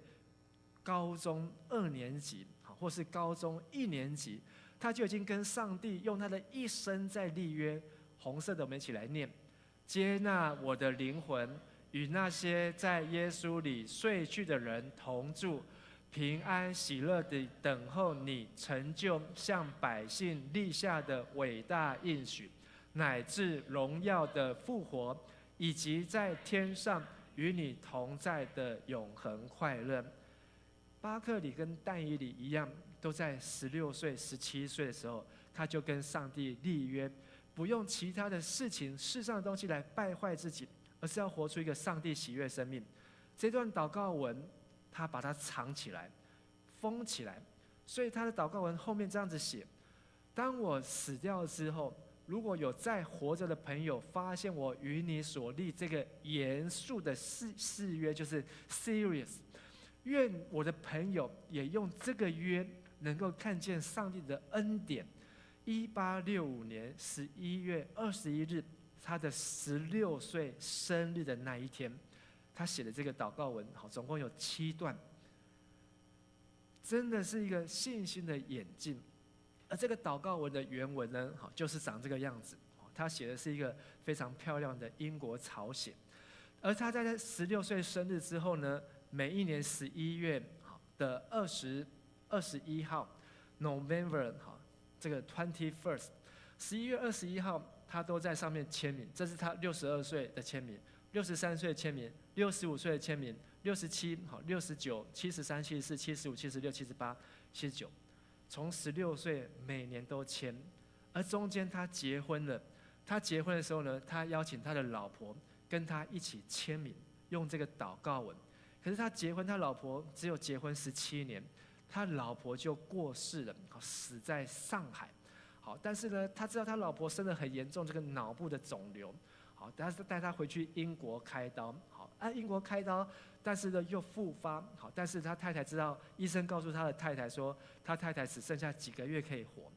高中2年级或是高中1年级，他就已经跟上帝用他的一生在立约。红色的我们一起来念：接纳我的灵魂与那些在耶稣里睡去的人同住，平安喜乐地等候你成就向百姓立下的伟大应许，乃至荣耀的复活，以及在天上与你同在的永恒快乐。巴克里跟但以理一样，都在16岁、17岁的时候，他就跟上帝立约，不用其他的事情、世上的东西来败坏自己，而是要活出一个上帝喜悦生命。这段祷告文，他把它藏起来、封起来，所以他的祷告文后面这样子写：当我死掉之后，如果有在活着的朋友发现我与你所立这个严肃的誓约，就是 serious， 愿我的朋友也用这个约能够看见上帝的恩典。1865年11月21日，他的16岁生日的那一天，他写的这个祷告文，总共有7段，真的是一个信心的演进。而这个祷告文的原文呢，就是长这个样子。他写的是一个非常漂亮的英国草写。而他在16岁生日之后呢，每一年11月的21号 November 这个 21st 11月21号，他都在上面签名。这是他62岁的签名，63岁的签名，65岁的签名，67、69、73、74、75、76、78、79。从16岁每年都签，而中间他结婚了。他结婚的时候呢，他邀请他的老婆跟他一起签名，用这个祷告文。可是他结婚，他老婆只有结婚17年，他老婆就过世了，死在上海。但是呢，他知道他老婆生得很严重，这个脑部的肿瘤。但是带他回去英国开刀。英国开刀。但是呢，又复发。但是他太太知道，医生告诉他的太太说，他太太只剩下几个月可以活。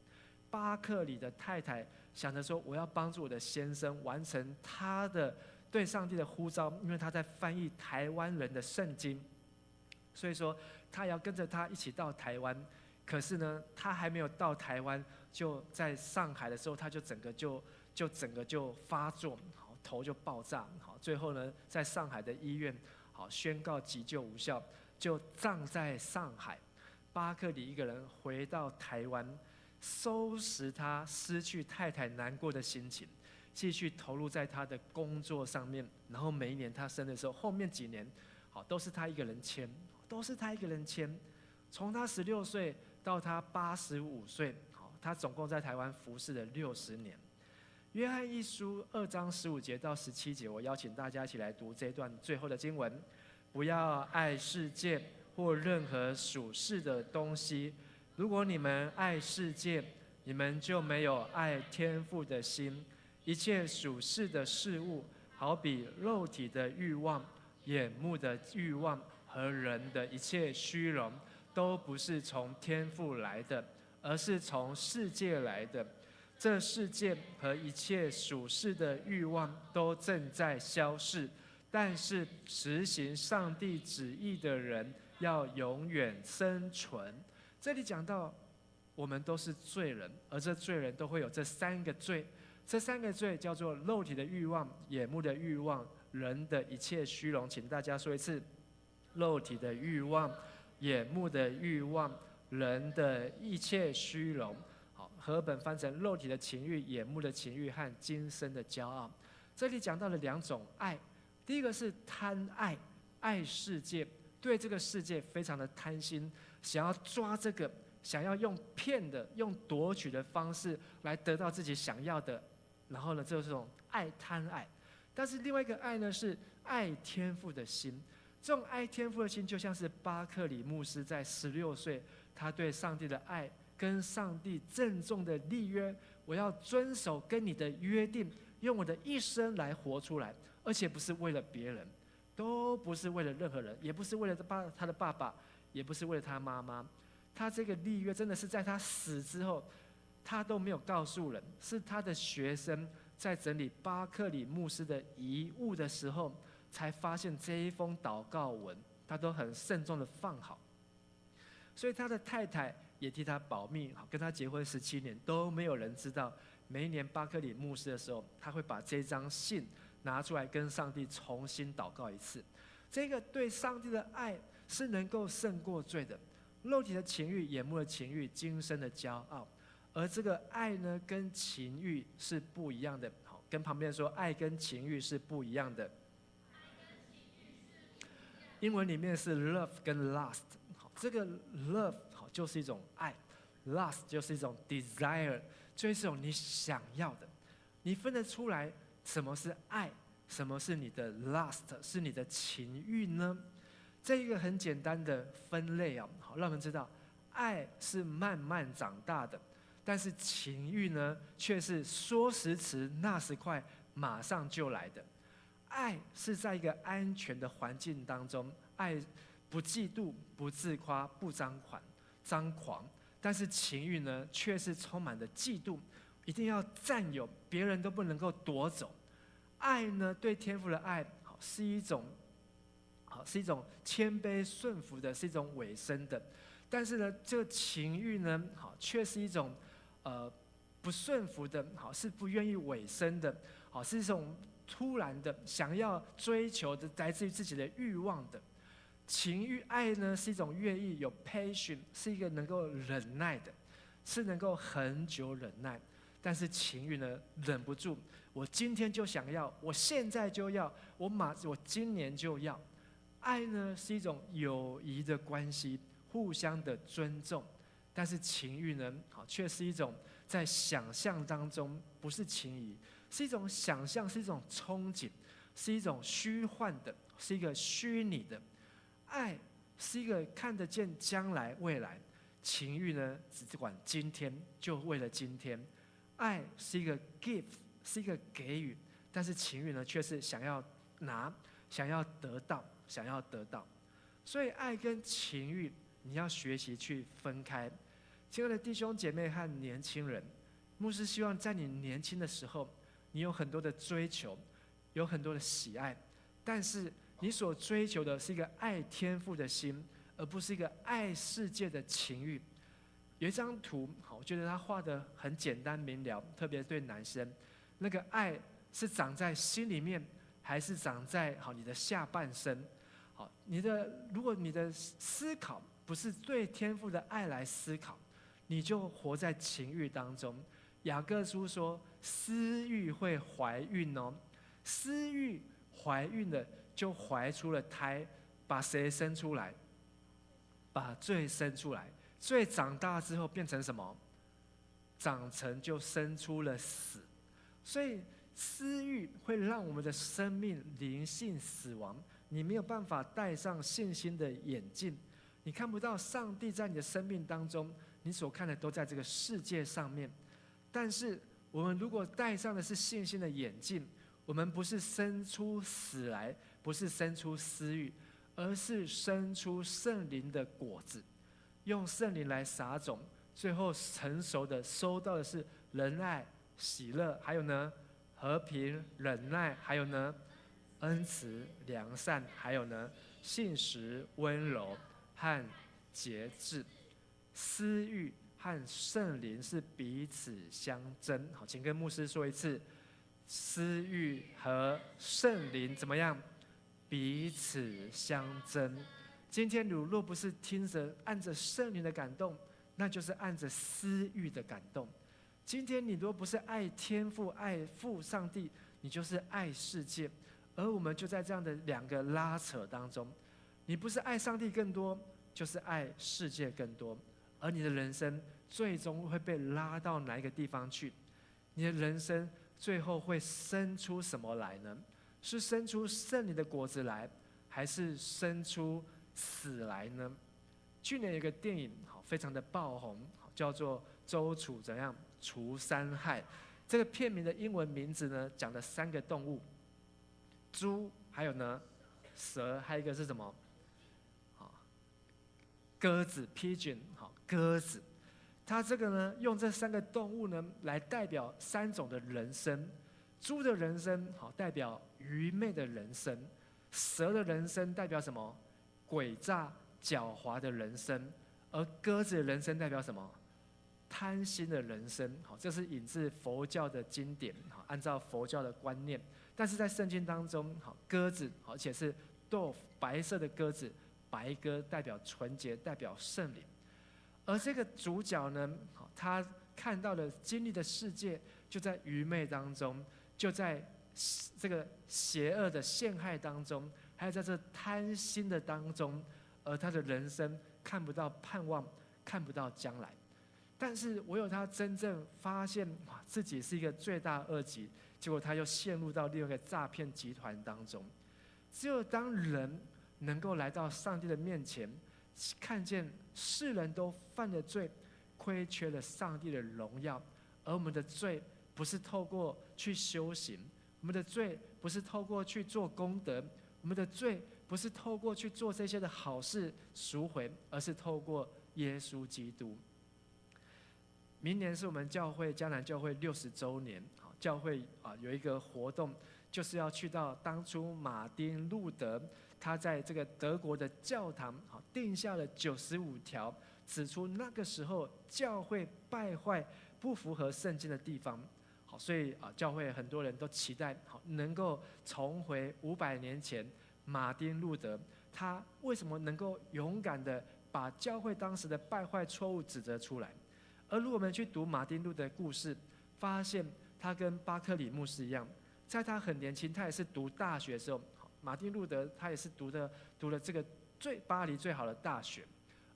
巴克里的太太想着说，我要帮助我的先生完成他的对上帝的呼召，因为他在翻译台湾人的圣经，所以说他也要跟着他一起到台湾。可是呢，他还没有到台湾，就在上海的时候，他就整个就发作，头就爆炸。最后呢，在上海的医院。宣告急救无效，就葬在上海。巴克里一个人回到台湾，收拾他失去太太难过的心情，继续投入在他的工作上面。然后每一年他生的时候，后面几年，都是他一个人签，从他16岁到他85岁，他总共在台湾服侍了60年。约翰一书2章15节到17节，我邀请大家一起来读这段最后的经文。不要爱世界或任何属世的东西。如果你们爱世界，你们就没有爱天父的心。一切属世的事物，好比肉体的欲望、眼目的欲望和人的一切虚荣，都不是从天父来的，而是从世界来的。这世界和一切属世的欲望都正在消逝，但是实行上帝旨意的人要永远生存。这里讲到我们都是罪人，而这罪人都会有这三个罪，这三个罪叫做肉体的欲望、眼目的欲望、人的一切虚荣。请大家说一次：肉体的欲望、眼目的欲望、人的一切虚荣。好，和本翻成肉体的情欲、眼目的情欲和今生的骄傲。这里讲到了两种爱，第一个是贪爱，爱世界，对这个世界非常的贪心，想要抓这个，想要用骗的、用夺取的方式来得到自己想要的，然后呢，这种爱贪爱。但是另外一个爱呢，是爱天父的心。这种爱天父的心，就像是巴克里牧师在16岁，他对上帝的爱，跟上帝郑重的立约，我要遵守跟你的约定，用我的一生来活出来，而且不是为了别人，都不是为了任何人，也不是为了他的爸爸，也不是为了他妈妈。他这个立约真的是在他死之后，他都没有告诉人，是他的学生在整理巴克里牧师的遗物的时候，才发现这一封祷告文，他都很慎重的放好。所以他的太太也替他保密，跟他结婚17年都没有人知道。每一年巴克里牧师的时候，他会把这张信拿出来跟上帝重新祷告一次。这个对上帝的爱是能够胜过罪的，肉体的情欲、眼目的情欲、今生的骄傲。而这个爱呢，跟情欲是不一样的。好，跟旁边说，爱跟情欲是不一样的。英文里面是 love 跟 lust。好，这个 love 好就是一种爱 ，lust 就是一种 desire， 就是一种你想要的。你分得出来什么是爱，什么是你的 lust， 是你的情欲呢？这一个很简单的分类啊，好，让我们知道，爱是慢慢长大的，但是情欲呢，却是说时迟那时快，马上就来的。爱是在一个安全的环境当中，爱不嫉妒、不自夸、不张狂，但是情欲呢，却是充满了嫉妒，一定要占有，别人都不能够夺走。爱呢，对天父的爱，是一种谦卑顺服的，是一种委身的。但是呢，这个情欲呢，却是一种不顺服的，是不愿意委身的，是一种突然的想要追求的，来自于自己的欲望的。情欲爱呢，是一种愿意有 patience， 是一个能够忍耐的，是能够很久忍耐。但是情欲呢，忍不住，我今天就想要，我现在就要，我今年就要。爱呢，是一种友谊的关系，互相的尊重。但是情欲呢，却是一种在想象当中，不是情谊，是一种想象，是一种憧憬，是一种虚幻的，是一个虚拟的。爱是一个看得见将来未来，情欲呢，只管今天，就为了今天。爱是一个 gift， 是一个给予，但是情欲呢，却是想要拿，想要得到，想要得到。所以爱跟情欲，你要学习去分开。亲爱的弟兄姐妹和年轻人，牧师希望在你年轻的时候，你有很多的追求，有很多的喜爱，但是你所追求的是一个爱天父的心，而不是一个爱世界的情欲。有一张图，我觉得他画得很简单明了，特别对男生，那个爱是长在心里面，还是长在你的下半身？好，如果你的思考不是对天父的爱来思考，你就活在情欲当中。雅各书说，私欲会怀孕哦，私欲怀孕了就怀出了胎，把谁生出来？把罪生出来。罪长大之后变成什么？长成就生出了死。所以私欲会让我们的生命灵性死亡。你没有办法戴上信心的眼镜，你看不到上帝在你的生命当中，你所看的都在这个世界上面。但是我们如果戴上的是信心的眼镜，我们不是生出死来，不是生出私欲，而是生出圣灵的果子，用圣灵来撒种，最后成熟的收到的是仁爱、喜乐，还有呢和平、忍耐，还有呢恩慈、良善，还有呢信实、温柔和节制。私欲和圣灵是彼此相争。好，请跟牧师说一次，私欲和圣灵怎么样？彼此相争。今天如若不是听着按着圣灵的感动，那就是按着私欲的感动。今天你若不是爱天父、爱父上帝，你就是爱世界。而我们就在这样的两个拉扯当中，你不是爱上帝更多，就是爱世界更多。而你的人生最终会被拉到哪一个地方去？你的人生最后会生出什么来呢？是生出圣灵的果子来，还是生出死来呢？去年有一个电影非常的爆红，叫做《周楚怎样除三害》。这个片名的英文名字呢，讲了3个动物：猪，还有呢蛇，还有一个是什么？鸽子 pigeon， 鸽子。它这个呢，用这3个动物呢来代表3种的人生。猪的人生代表愚昧的人生，蛇的人生代表什么？诡诈狡猾的人生，而鸽子的人生代表什么？贪心的人生。这是引自佛教的经典，按照佛教的观念。但是在圣经当中，鸽子而且是 dove 白色的鸽子，白鸽代表纯洁，代表圣灵。而这个主角呢，他看到的经历的世界就在愚昧当中，就在这个邪恶的陷害当中，还有在这贪心的当中，而他的人生看不到盼望，看不到将来。但是唯有他真正发现自己是一个罪大恶极，结果他又陷入到另外一个诈骗集团当中。只有当人能够来到上帝的面前，看见世人都犯了罪，亏缺了上帝的荣耀，而我们的罪不是透过去修行，我们的罪不是透过去做功德，我们的罪不是透过去做这些的好事赎回，而是透过耶稣基督。明年是我们教会迦南教会60周年，教会有一个活动，就是要去到当初马丁路德他在这个德国的教堂定下了95条，指出那个时候教会败坏不符合圣经的地方。所以教会很多人都期待能够重回500年前马丁路德他为什么能够勇敢的把教会当时的败坏错误指责出来。而如果我们去读马丁路德的故事，发现他跟巴克里牧师一样，在他很年轻，他也是读大学的时候，马丁路德他也是读了这个巴黎最好的大学，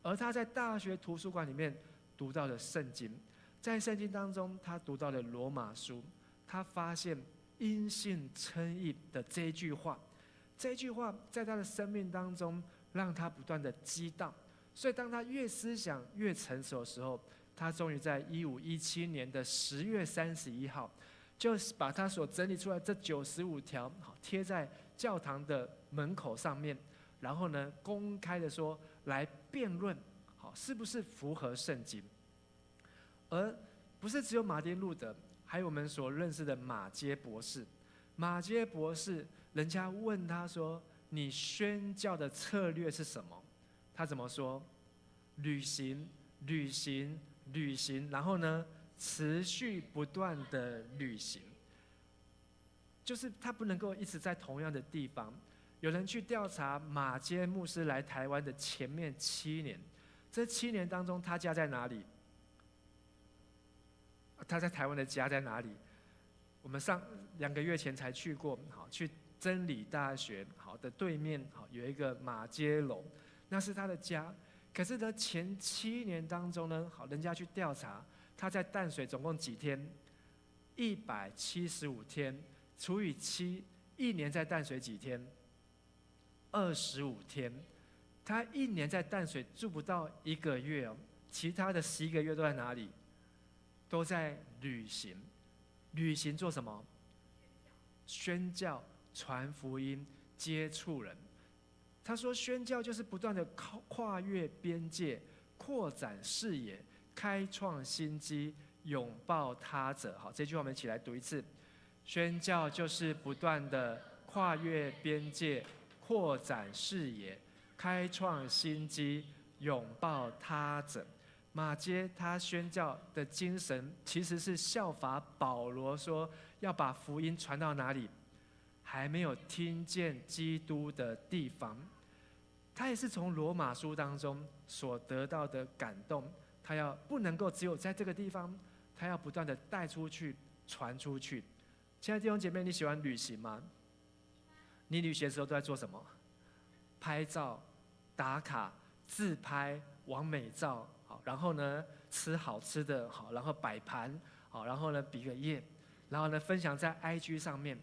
而他在大学图书馆里面读到了圣经，在圣经当中他读到了罗马书，他发现因信称义的这一句话在他的生命当中让他不断的激荡。所以当他越思想越成熟的时候，他终于在1517年的10月31号，就把他所整理出来这95条贴在教堂的门口上面，然后呢，公开的说来辩论，是不是符合圣经。而不是只有马丁路德，还有我们所认识的马偕博士。马偕博士，人家问他说：“你宣教的策略是什么？”他怎么说？旅行，旅行，旅行，然后呢，持续不断的旅行。就是他不能够一直在同样的地方。有人去调查马偕牧师来台湾的前面7年，这7年当中，他家在哪里？他在台湾的家在哪里？我们2个月前才去过，去真理大学的对面有一个马偕楼，那是他的家。可是呢，前7年当中呢，人家去调查他在淡水总共几天？175天除以7，一年在淡水几天？25天。他1年在淡水住不到1个月哦，其他的11个月都在哪里？都在旅行。旅行做什么？宣教、传福音、接触人。他说，宣教就是不断的跨越边界，扩展视野，开创新机，拥抱他者。好，这句话我们一起来读一次。宣教就是不断的跨越边界，扩展视野，开创新机，拥抱他者。马街他宣教的精神其实是效法保罗说，要把福音传到哪里还没有听见基督的地方。他也是从罗马书当中所得到的感动，他要不能够只有在这个地方，他要不断的带出去，传出去。亲爱的弟兄姐妹，你喜欢旅行吗？你旅行的时候都在做什么？拍照、打卡、自拍、完美照，好，然后呢吃好吃的，好，然后摆盘，好，然后呢比个耶，然后呢分享在 IG 上面，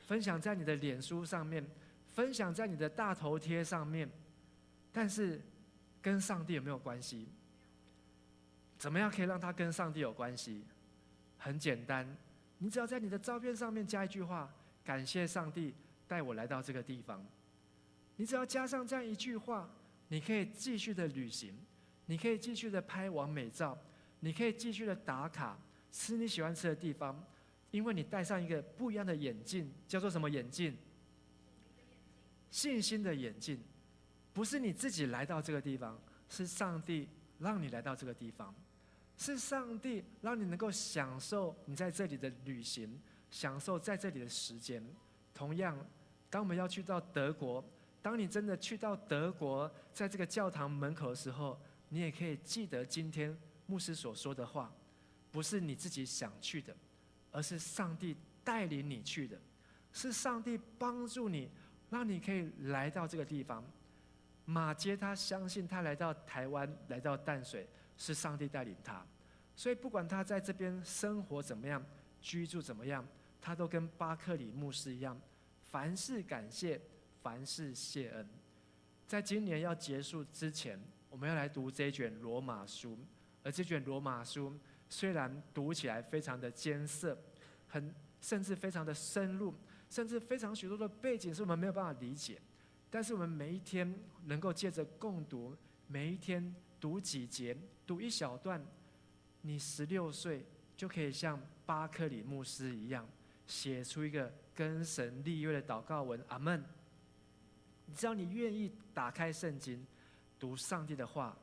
分享在你的脸书上面，分享在你的大头贴上面。但是跟上帝有没有关系？怎么样可以让它跟上帝有关系？很简单，你只要在你的照片上面加一句话：感谢上帝带我来到这个地方。你只要加上这样一句话，你可以继续的旅行，你可以继续的拍完美照，你可以继续的打卡，吃你喜欢吃的地方，因为你戴上一个不一样的眼镜，叫做什么眼镜？信心的眼镜。不是你自己来到这个地方，是上帝让你来到这个地方，是上帝让你能够享受你在这里的旅行，享受在这里的时间。同样，当我们要去到德国，当你真的去到德国，在这个教堂门口的时候，你也可以记得今天牧师所说的话，不是你自己想去的，而是上帝带领你去的，是上帝帮助你，让你可以来到这个地方。马街他相信他来到台湾，来到淡水，是上帝带领他，所以不管他在这边生活怎么样，居住怎么样，他都跟巴克里牧师一样，凡事感谢，凡事谢恩。在今年要结束之前，我们要来读这一卷罗马书，而这卷罗马书虽然读起来非常的艰涩，甚至非常的深入，甚至非常许多的背景是我们没有办法理解。但是我们每一天能够借着共读，每一天读几节，读一小段，你16岁就可以像巴克里牧师一样，写出一个跟神立约的祷告文。阿们。只要你愿意打开圣经，读上帝的话，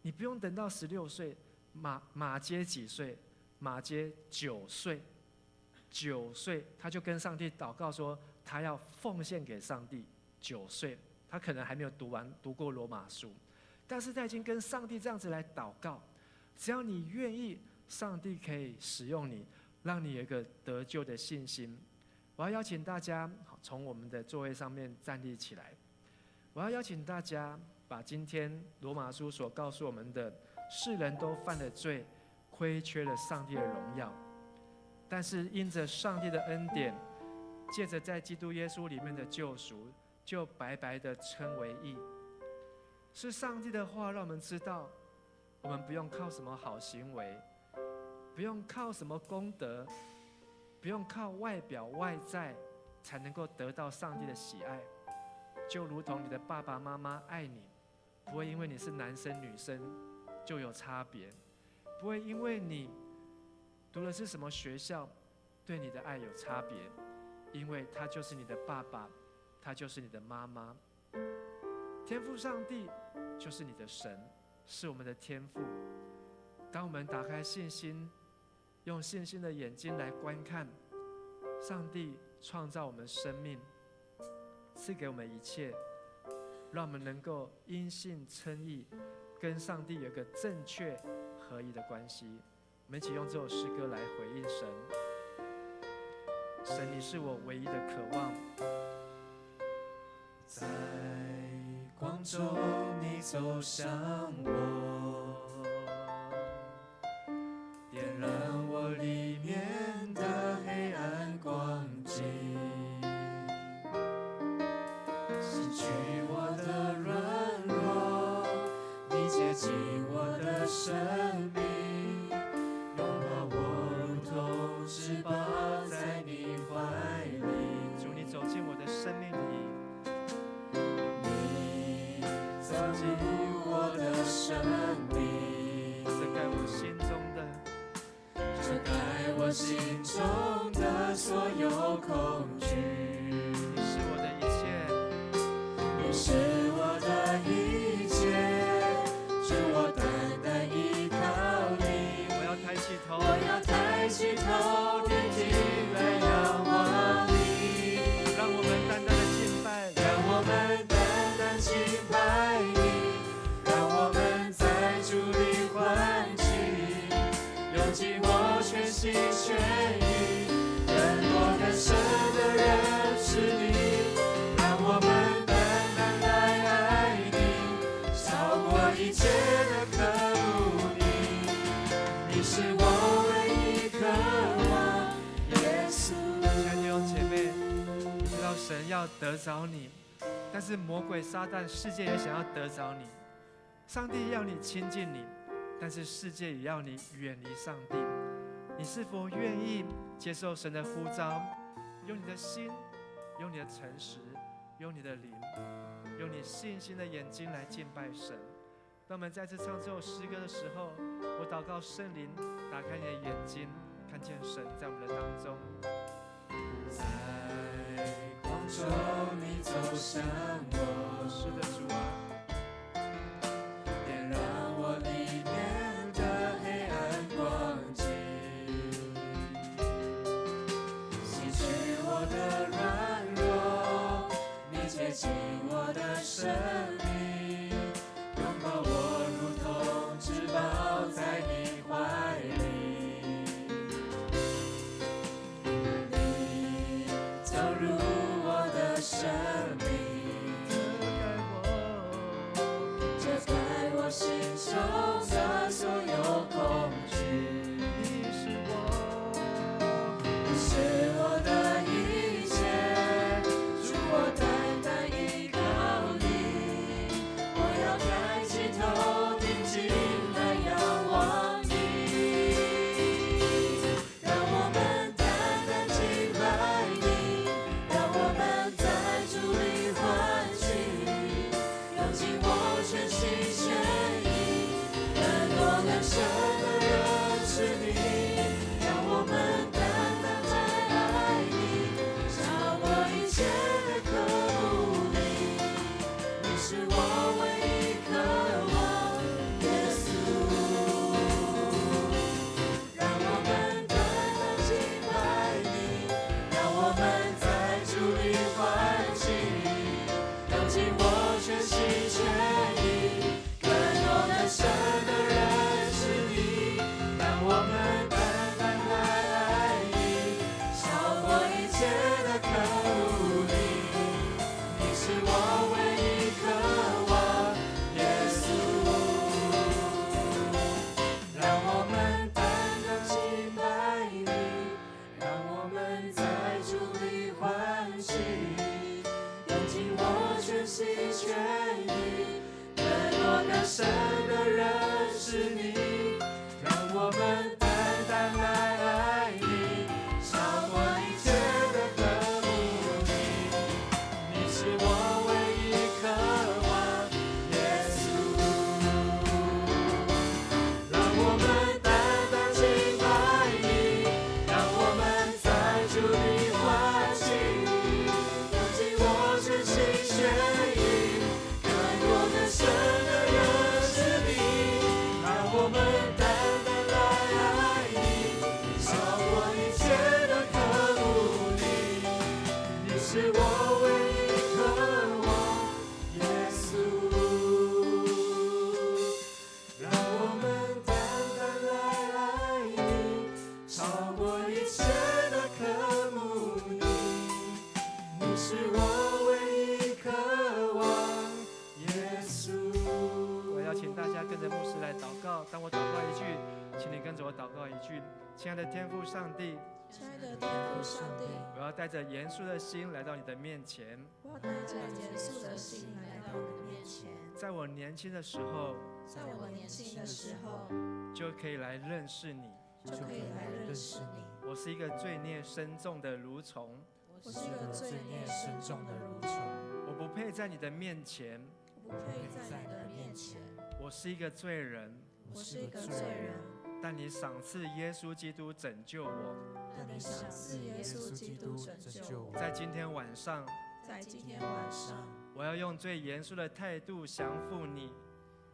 你不用等到16岁。马街几岁？马街9岁，9岁他就跟上帝祷告说，他要奉献给上帝。9岁，他可能还没有读过罗马书，但是他已经跟上帝这样子来祷告。只要你愿意，上帝可以使用你，让你有一个得救的信心。我要邀请大家从我们的座位上面站立起来。我要邀请大家把今天罗马书所告诉我们的，世人都犯了罪，亏缺了上帝的荣耀，但是因着上帝的恩典，借着在基督耶稣里面的救赎，就白白的称为义。是上帝的话让我们知道，我们不用靠什么好行为，不用靠什么功德，不用靠外表外在才能够得到上帝的喜爱。就如同你的爸爸妈妈爱你，不会因为你是男生女生就有差别，不会因为你读的是什么学校对你的爱有差别，因为他就是你的爸爸，他就是你的妈妈。天父上帝就是你的神，是我们的天父。当我们打开信心，用信心的眼睛来观看上帝创造我们生命，赐给我们一切，让我们能够因信称义，跟上帝有一个正确合一的关系。我们一起用这首诗歌来回应神。神，你是我唯一的渴望。在光中你走向我，点燃我里面的黑暗光景，洗去我的软弱，你接近我的生命，拥抱我如同翅膀在你怀里。主，你走进我的生命里，走进我的生命，遮盖我心中的心中的所有恐惧。你是我的一切，你是我的一切，主，我单单依靠你。我要抬起头，我要抬起头，定睛来仰望你。让我们单单的敬拜，让我们单单敬拜你，让我们在主里欢喜，用尽我全心全意，更多更深的认识你。让我们单单来爱你，超过一切的渴慕你。你是我唯一渴望，耶稣。亲爱的弟兄姐妹，你知道神要得着你，但是魔鬼撒旦世界也想要得着你。上帝要你亲近你，但是世界也要你远离上帝。你是否愿意接受神的呼召，用你的心，用你的诚实，用你的灵，用你信心的眼睛来敬拜神？当我们再次唱这首诗歌的时候，我祷告圣灵打开你的眼睛，看见神在我们的当中。在光中你走向我，是的，主啊，点燃我里面的黑暗光景，洗去我的软弱，你洁净我的生命，拥抱我如同至宝在你怀里。你走入我的生命，遮盖我心中的所有恐惧。你是你是我的一切，主，我单单依靠你。我要抬起头，定睛来仰望你。让我们单单敬拜你，让我们在主里欢喜，用尽我全心全意，更多更深的认识你。让我们单单来爱你，超过一切的渴慕你。你是我唯一渴望，耶稣。让我们单单敬拜你，让我们在主里欢喜，用尽我全心全意，更多更深的认识你。让我们单单来爱你，超过一切的渴慕你。你是我唯一渴望，耶稣。让我们单单敬拜你，让我们在主里欢喜，用尽我全心全意，更多更深的认识你。让我们单单来爱你，超过一切的渴慕你。你是我唯一渴望，耶稣。让我们单单敬拜你，让我们在主里欢喜，用尽我全心全意，更多更深的认识你。让我们单单来爱你，超过一切的渴慕你。你是我唯一渴望，耶稣。让我们单单来爱你，超过一切的渴慕你。你是我唯一渴望，耶稣。我邀请大家跟着牧师来祷告。当我祷告一句，请你跟着我祷告一句。亲爱的天父上帝，亲爱的天父上帝，我要带着严肃的心来到你的面前。我要带着严肃的心来到你的面前。在我年轻的时候，在我年轻的时候，就可以来认识你。就可以来认识你。我是一个罪孽深重的蠕虫，我是一个罪孽深重的蠕虫，我不配在你的面前。我不配在你的面前。我是一个罪人，我是一个罪人，但你赏赐耶稣基督拯救我。但你赏赐耶稣基督拯救我。在今天晚上，在今天晚上，我要用最严肃的态度降服你。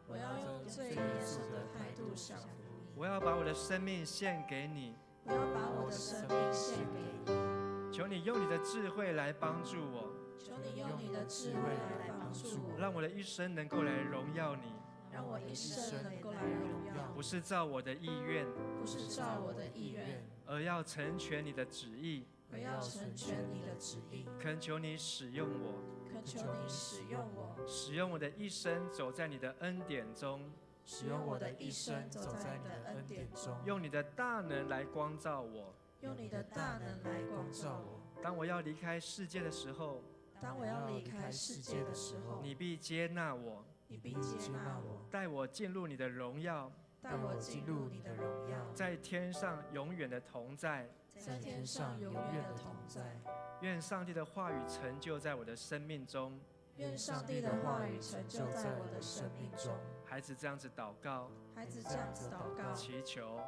我要用最严肃的态度降服你。我要把我的生命献给你。我要把我的生命献给你。求你用你的智慧来帮助我。求你用你的智慧来帮助我，让我的一生能够来荣耀你。让我一生能够来荣耀。不是照我的意愿，不是照我的意愿，而要成全你的旨意。而要成全你的旨意。恳求你使用我，恳求你使用我，使用我的一生走在你的恩典中，使用我的一生走在你的恩典中，用你的大能来光照我，用你的大能来光照我。当我要离开世界的时候，当我要离开世界的时候，你必接纳我，你必接纳我，带我进入你的荣耀，带我进入你的荣耀，在天上永远的同在，在天上永远的同在。愿上帝的话语成就在我的生命中，愿上帝的话语成就在我的生命中。孩子这样子祷告，孩子这样子祷告，祈求，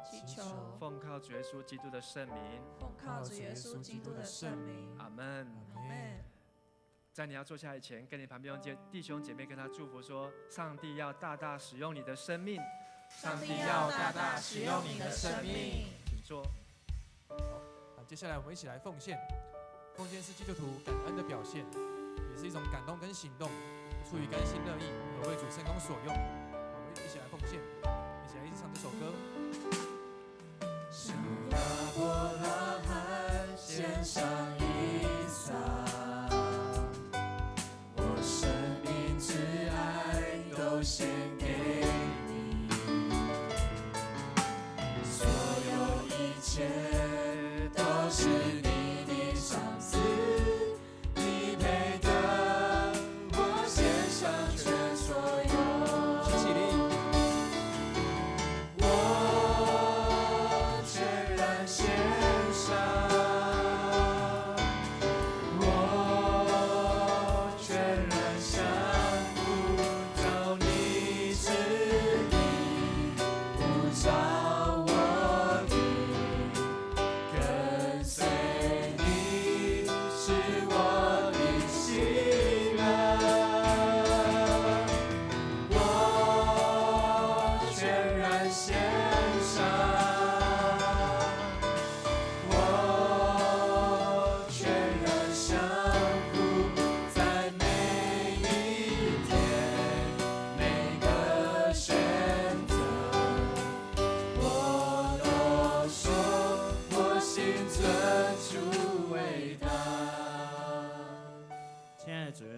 奉靠主耶稣基督的圣名，奉靠主耶稣基督的圣名。阿门。阿门。在你要坐下以前，跟你旁边弟兄姐妹跟他祝福说：上帝要大大使用你的生命，上帝要大大使用你的生命。请坐。好，接下来我们一起来奉献。奉献是基督徒感恩的表现，也是一种感动跟行动，出于甘心乐意而为主圣工所用。我们一起来奉献，一起来一起唱这首歌。向亚伯拉罕献上以撒，我生命之爱都献给你，所有一切都是你的赏赐，你配得我献上全所有。举起立。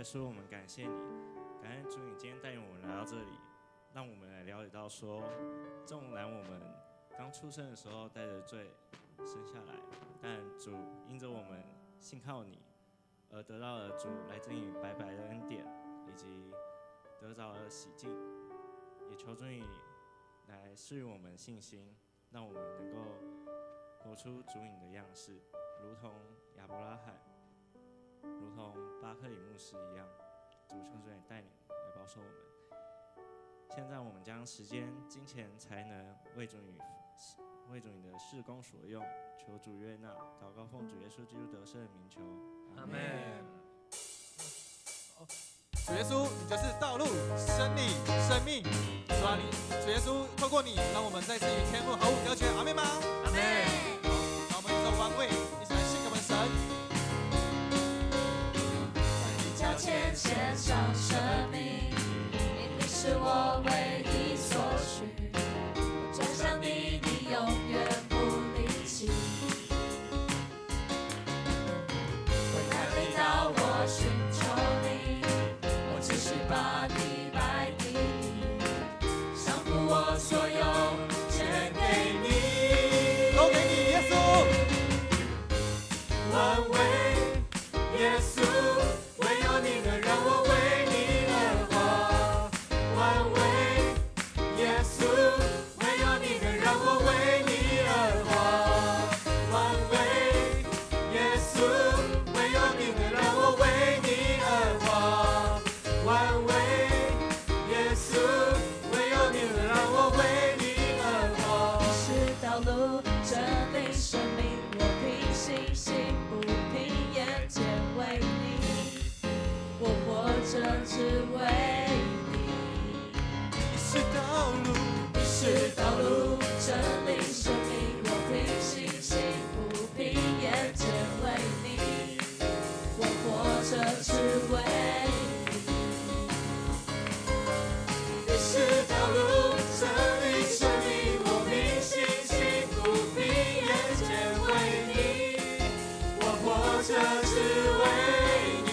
说我们感谢你，感恩主，你今天带领我们来到这里，让我们来了解到说，纵然我们刚出生的时候带着罪生下来，但主因着我们信靠你，而得到了主来自你白白的恩典，以及得着了洗净，也求主你来赐予我们信心，让我们能够活出主你的样式，如同亚伯拉罕，如同巴克里牧师一样。主，求主你带领来保守我们。现在我们将时间、金钱、才能为主你的事工所用，求主悦纳。祷告奉主耶稣基督得胜的名求，阿门。主耶稣，你就是道路、真理、生命。主啊，主耶稣透过你，让我们再次与天父毫无隔绝。阿门吗？阿门。好，让我们一首王位，一起来信给我们神。交钱献上生命，你是我唯一所需，转向你，你永远不离弃。为难临到我寻求你，我只是把你摆第一，降服我所有，全给你，都给你，耶稣。万位耶稣。唯有你能让我为你道路，真理生命，我凭信心不凭眼见为你，我活着只为你。你是道路，真理生命，我凭信心不凭眼见为你，我活着只为你。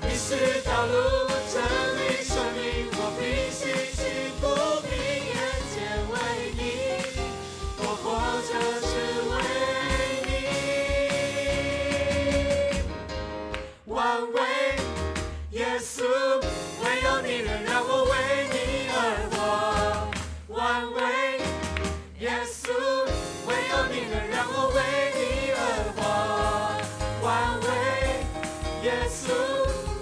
你是道路，真理生命，我凭信心不凭眼见为你，我活着只为你。万为耶稣，唯有你能让我为你而活。万为耶稣，唯有你能让我为你而活。万为耶稣，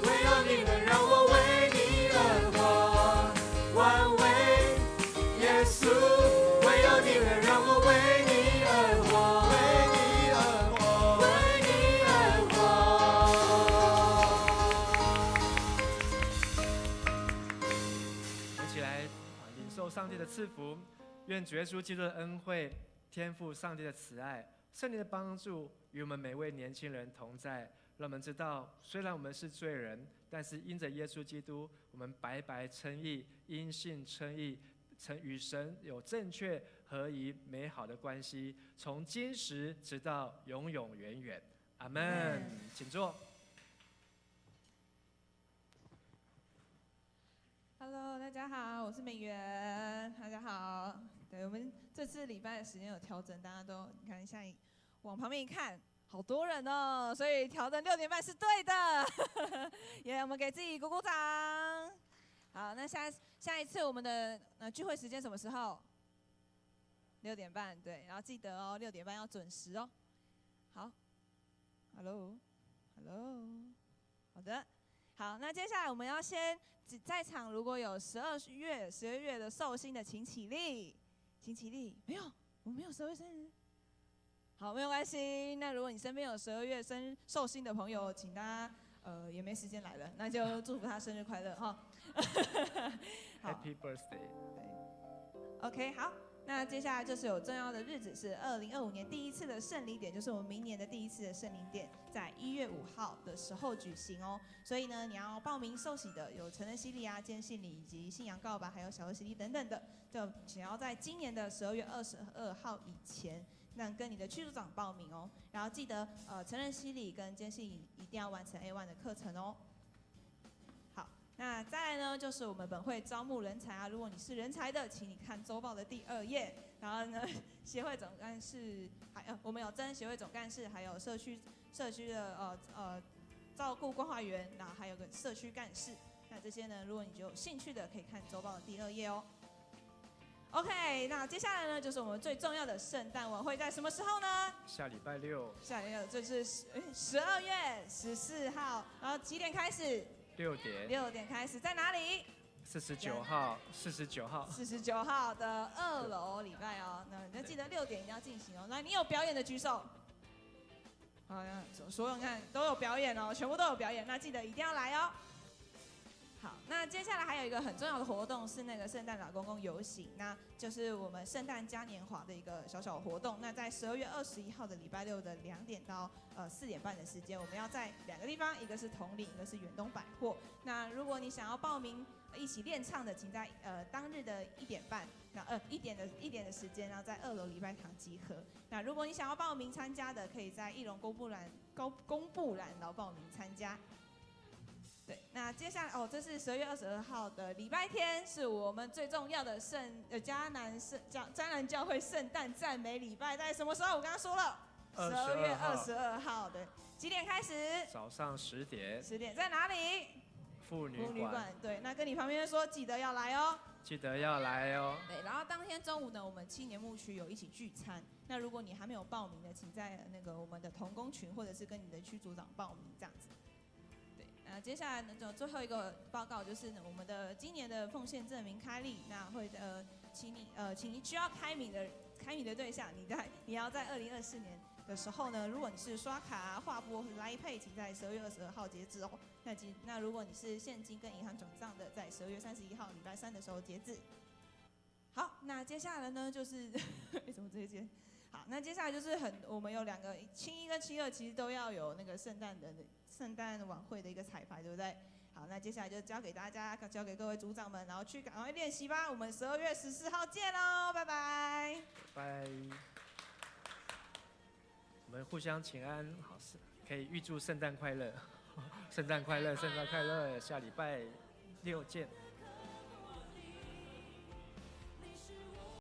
唯有你能让我为你而活。万为耶稣，唯有你能让我为你而活。为你而活，为你而活。我们一起来领受上帝的赐福，愿主耶稣基督的恩惠、天父上帝的慈爱、圣灵的帮助与我们每位年轻人同在。让我们知道，虽然我们是罪人，但是因着耶稣基督，我们白白称义，因信称义，与神有正确、合宜、美好的关系，从今时直到永永远远。阿们。请坐。Hello， 大家好，我是美媛，大家好。对，我们这次礼拜的时间有调整，大家都你看，现在往旁边一看，好多人哦，所以调整6点半是对的。我们给自己鼓鼓掌。好，那下一次我们的聚会时间什么时候？6点半，对，然后记得哦，6点半要准时哦。好 ，Hello， 好的，好，那接下来我们要先在场如果有12月的寿星的，请起立，请起立。没有，我没有12月生日。好，没有关系。那如果你身边有12月寿星的朋友，请大家也没时间来了，那就祝福他生日快乐哈。Happy birthday。对 ，OK， 好。那接下来就是有重要的日子，是2025年第一次的圣灵点，就是我们明年的第一次的圣灵点，在1月5号的时候举行哦。所以呢，你要报名受洗的，有成人洗礼啊、坚信礼以及信仰告白，还有小额洗礼等等的，就请要在今年的12月22号以前，那跟你的区组长报名哦。然后记得成人洗礼跟坚信礼一定要完成 A1 的课程哦。好。那再来呢，就是我们本会招募人才啊。如果你是人才的，请你看周报的第2页。然后呢，协会总干事，我们有征协会总干事，还有社区的照顾关怀员，然后还有个社区干事。那这些呢，如果你有兴趣的，可以看周报的第2页哦。OK， 那接下来呢，就是我们最重要的圣诞晚会，在什么时候呢？下礼拜六。下礼拜六就是12月14号，然后几点开始？6点。6点开始，在哪里？49号。49号的2楼礼拜哦。那你要记得6点一定要进行哦。那你有表演的举手。好，所有你看都有表演哦，全部都有表演，那记得一定要来哦。好，那接下来还有一个很重要的活动是那个圣诞老公公游行，那就是我们圣诞嘉年华的一个小小活动。那在12月21号的礼拜六的2点到4点半的时间，我们要在2个地方，一个是统领，一个是远东百货。那如果你想要报名一起练唱的，请在当日的1点半，那1点的时间，然后在2楼礼拜堂集合。那如果你想要报名参加的，可以在1楼公布栏然后报名参加。对，那接下来这是12月22号的礼拜天，是我们最重要的迦南教会圣诞赞美礼拜，在什么时候？我刚刚说了，12月22号，对，几点开始？早上10点。10点，在哪里？妇女馆。对，那跟你旁边说，记得要来哦。记得要来哦。对，然后当天中午呢，我们青年牧区有一起聚餐。那如果你还没有报名的，请在那个我们的同工群，或者是跟你的区组长报名这样子。接下来呢，就最后一个报告就是呢，我们的今年的奉献证明开立，那会请你需要开明的对象，你要在2024年的时候呢，如果你是刷卡、划拨或者 Line Pay，请在12月22号截止哦。那如果你是现金跟银行转账的，在12月31号礼拜三的时候截止。好，那接下来呢就是为什么这些？好，那接下来就是我们有2个7-1跟7-2，其实都要有那个圣诞晚会的一个彩排，对不对？好，那接下来就交给大家，交给各位组长们，然后去赶快练习吧。我们12月14号见喽，拜拜。拜。我们互相请安，好，可以预祝圣诞快乐，圣诞快乐，圣诞快乐，下礼拜6见。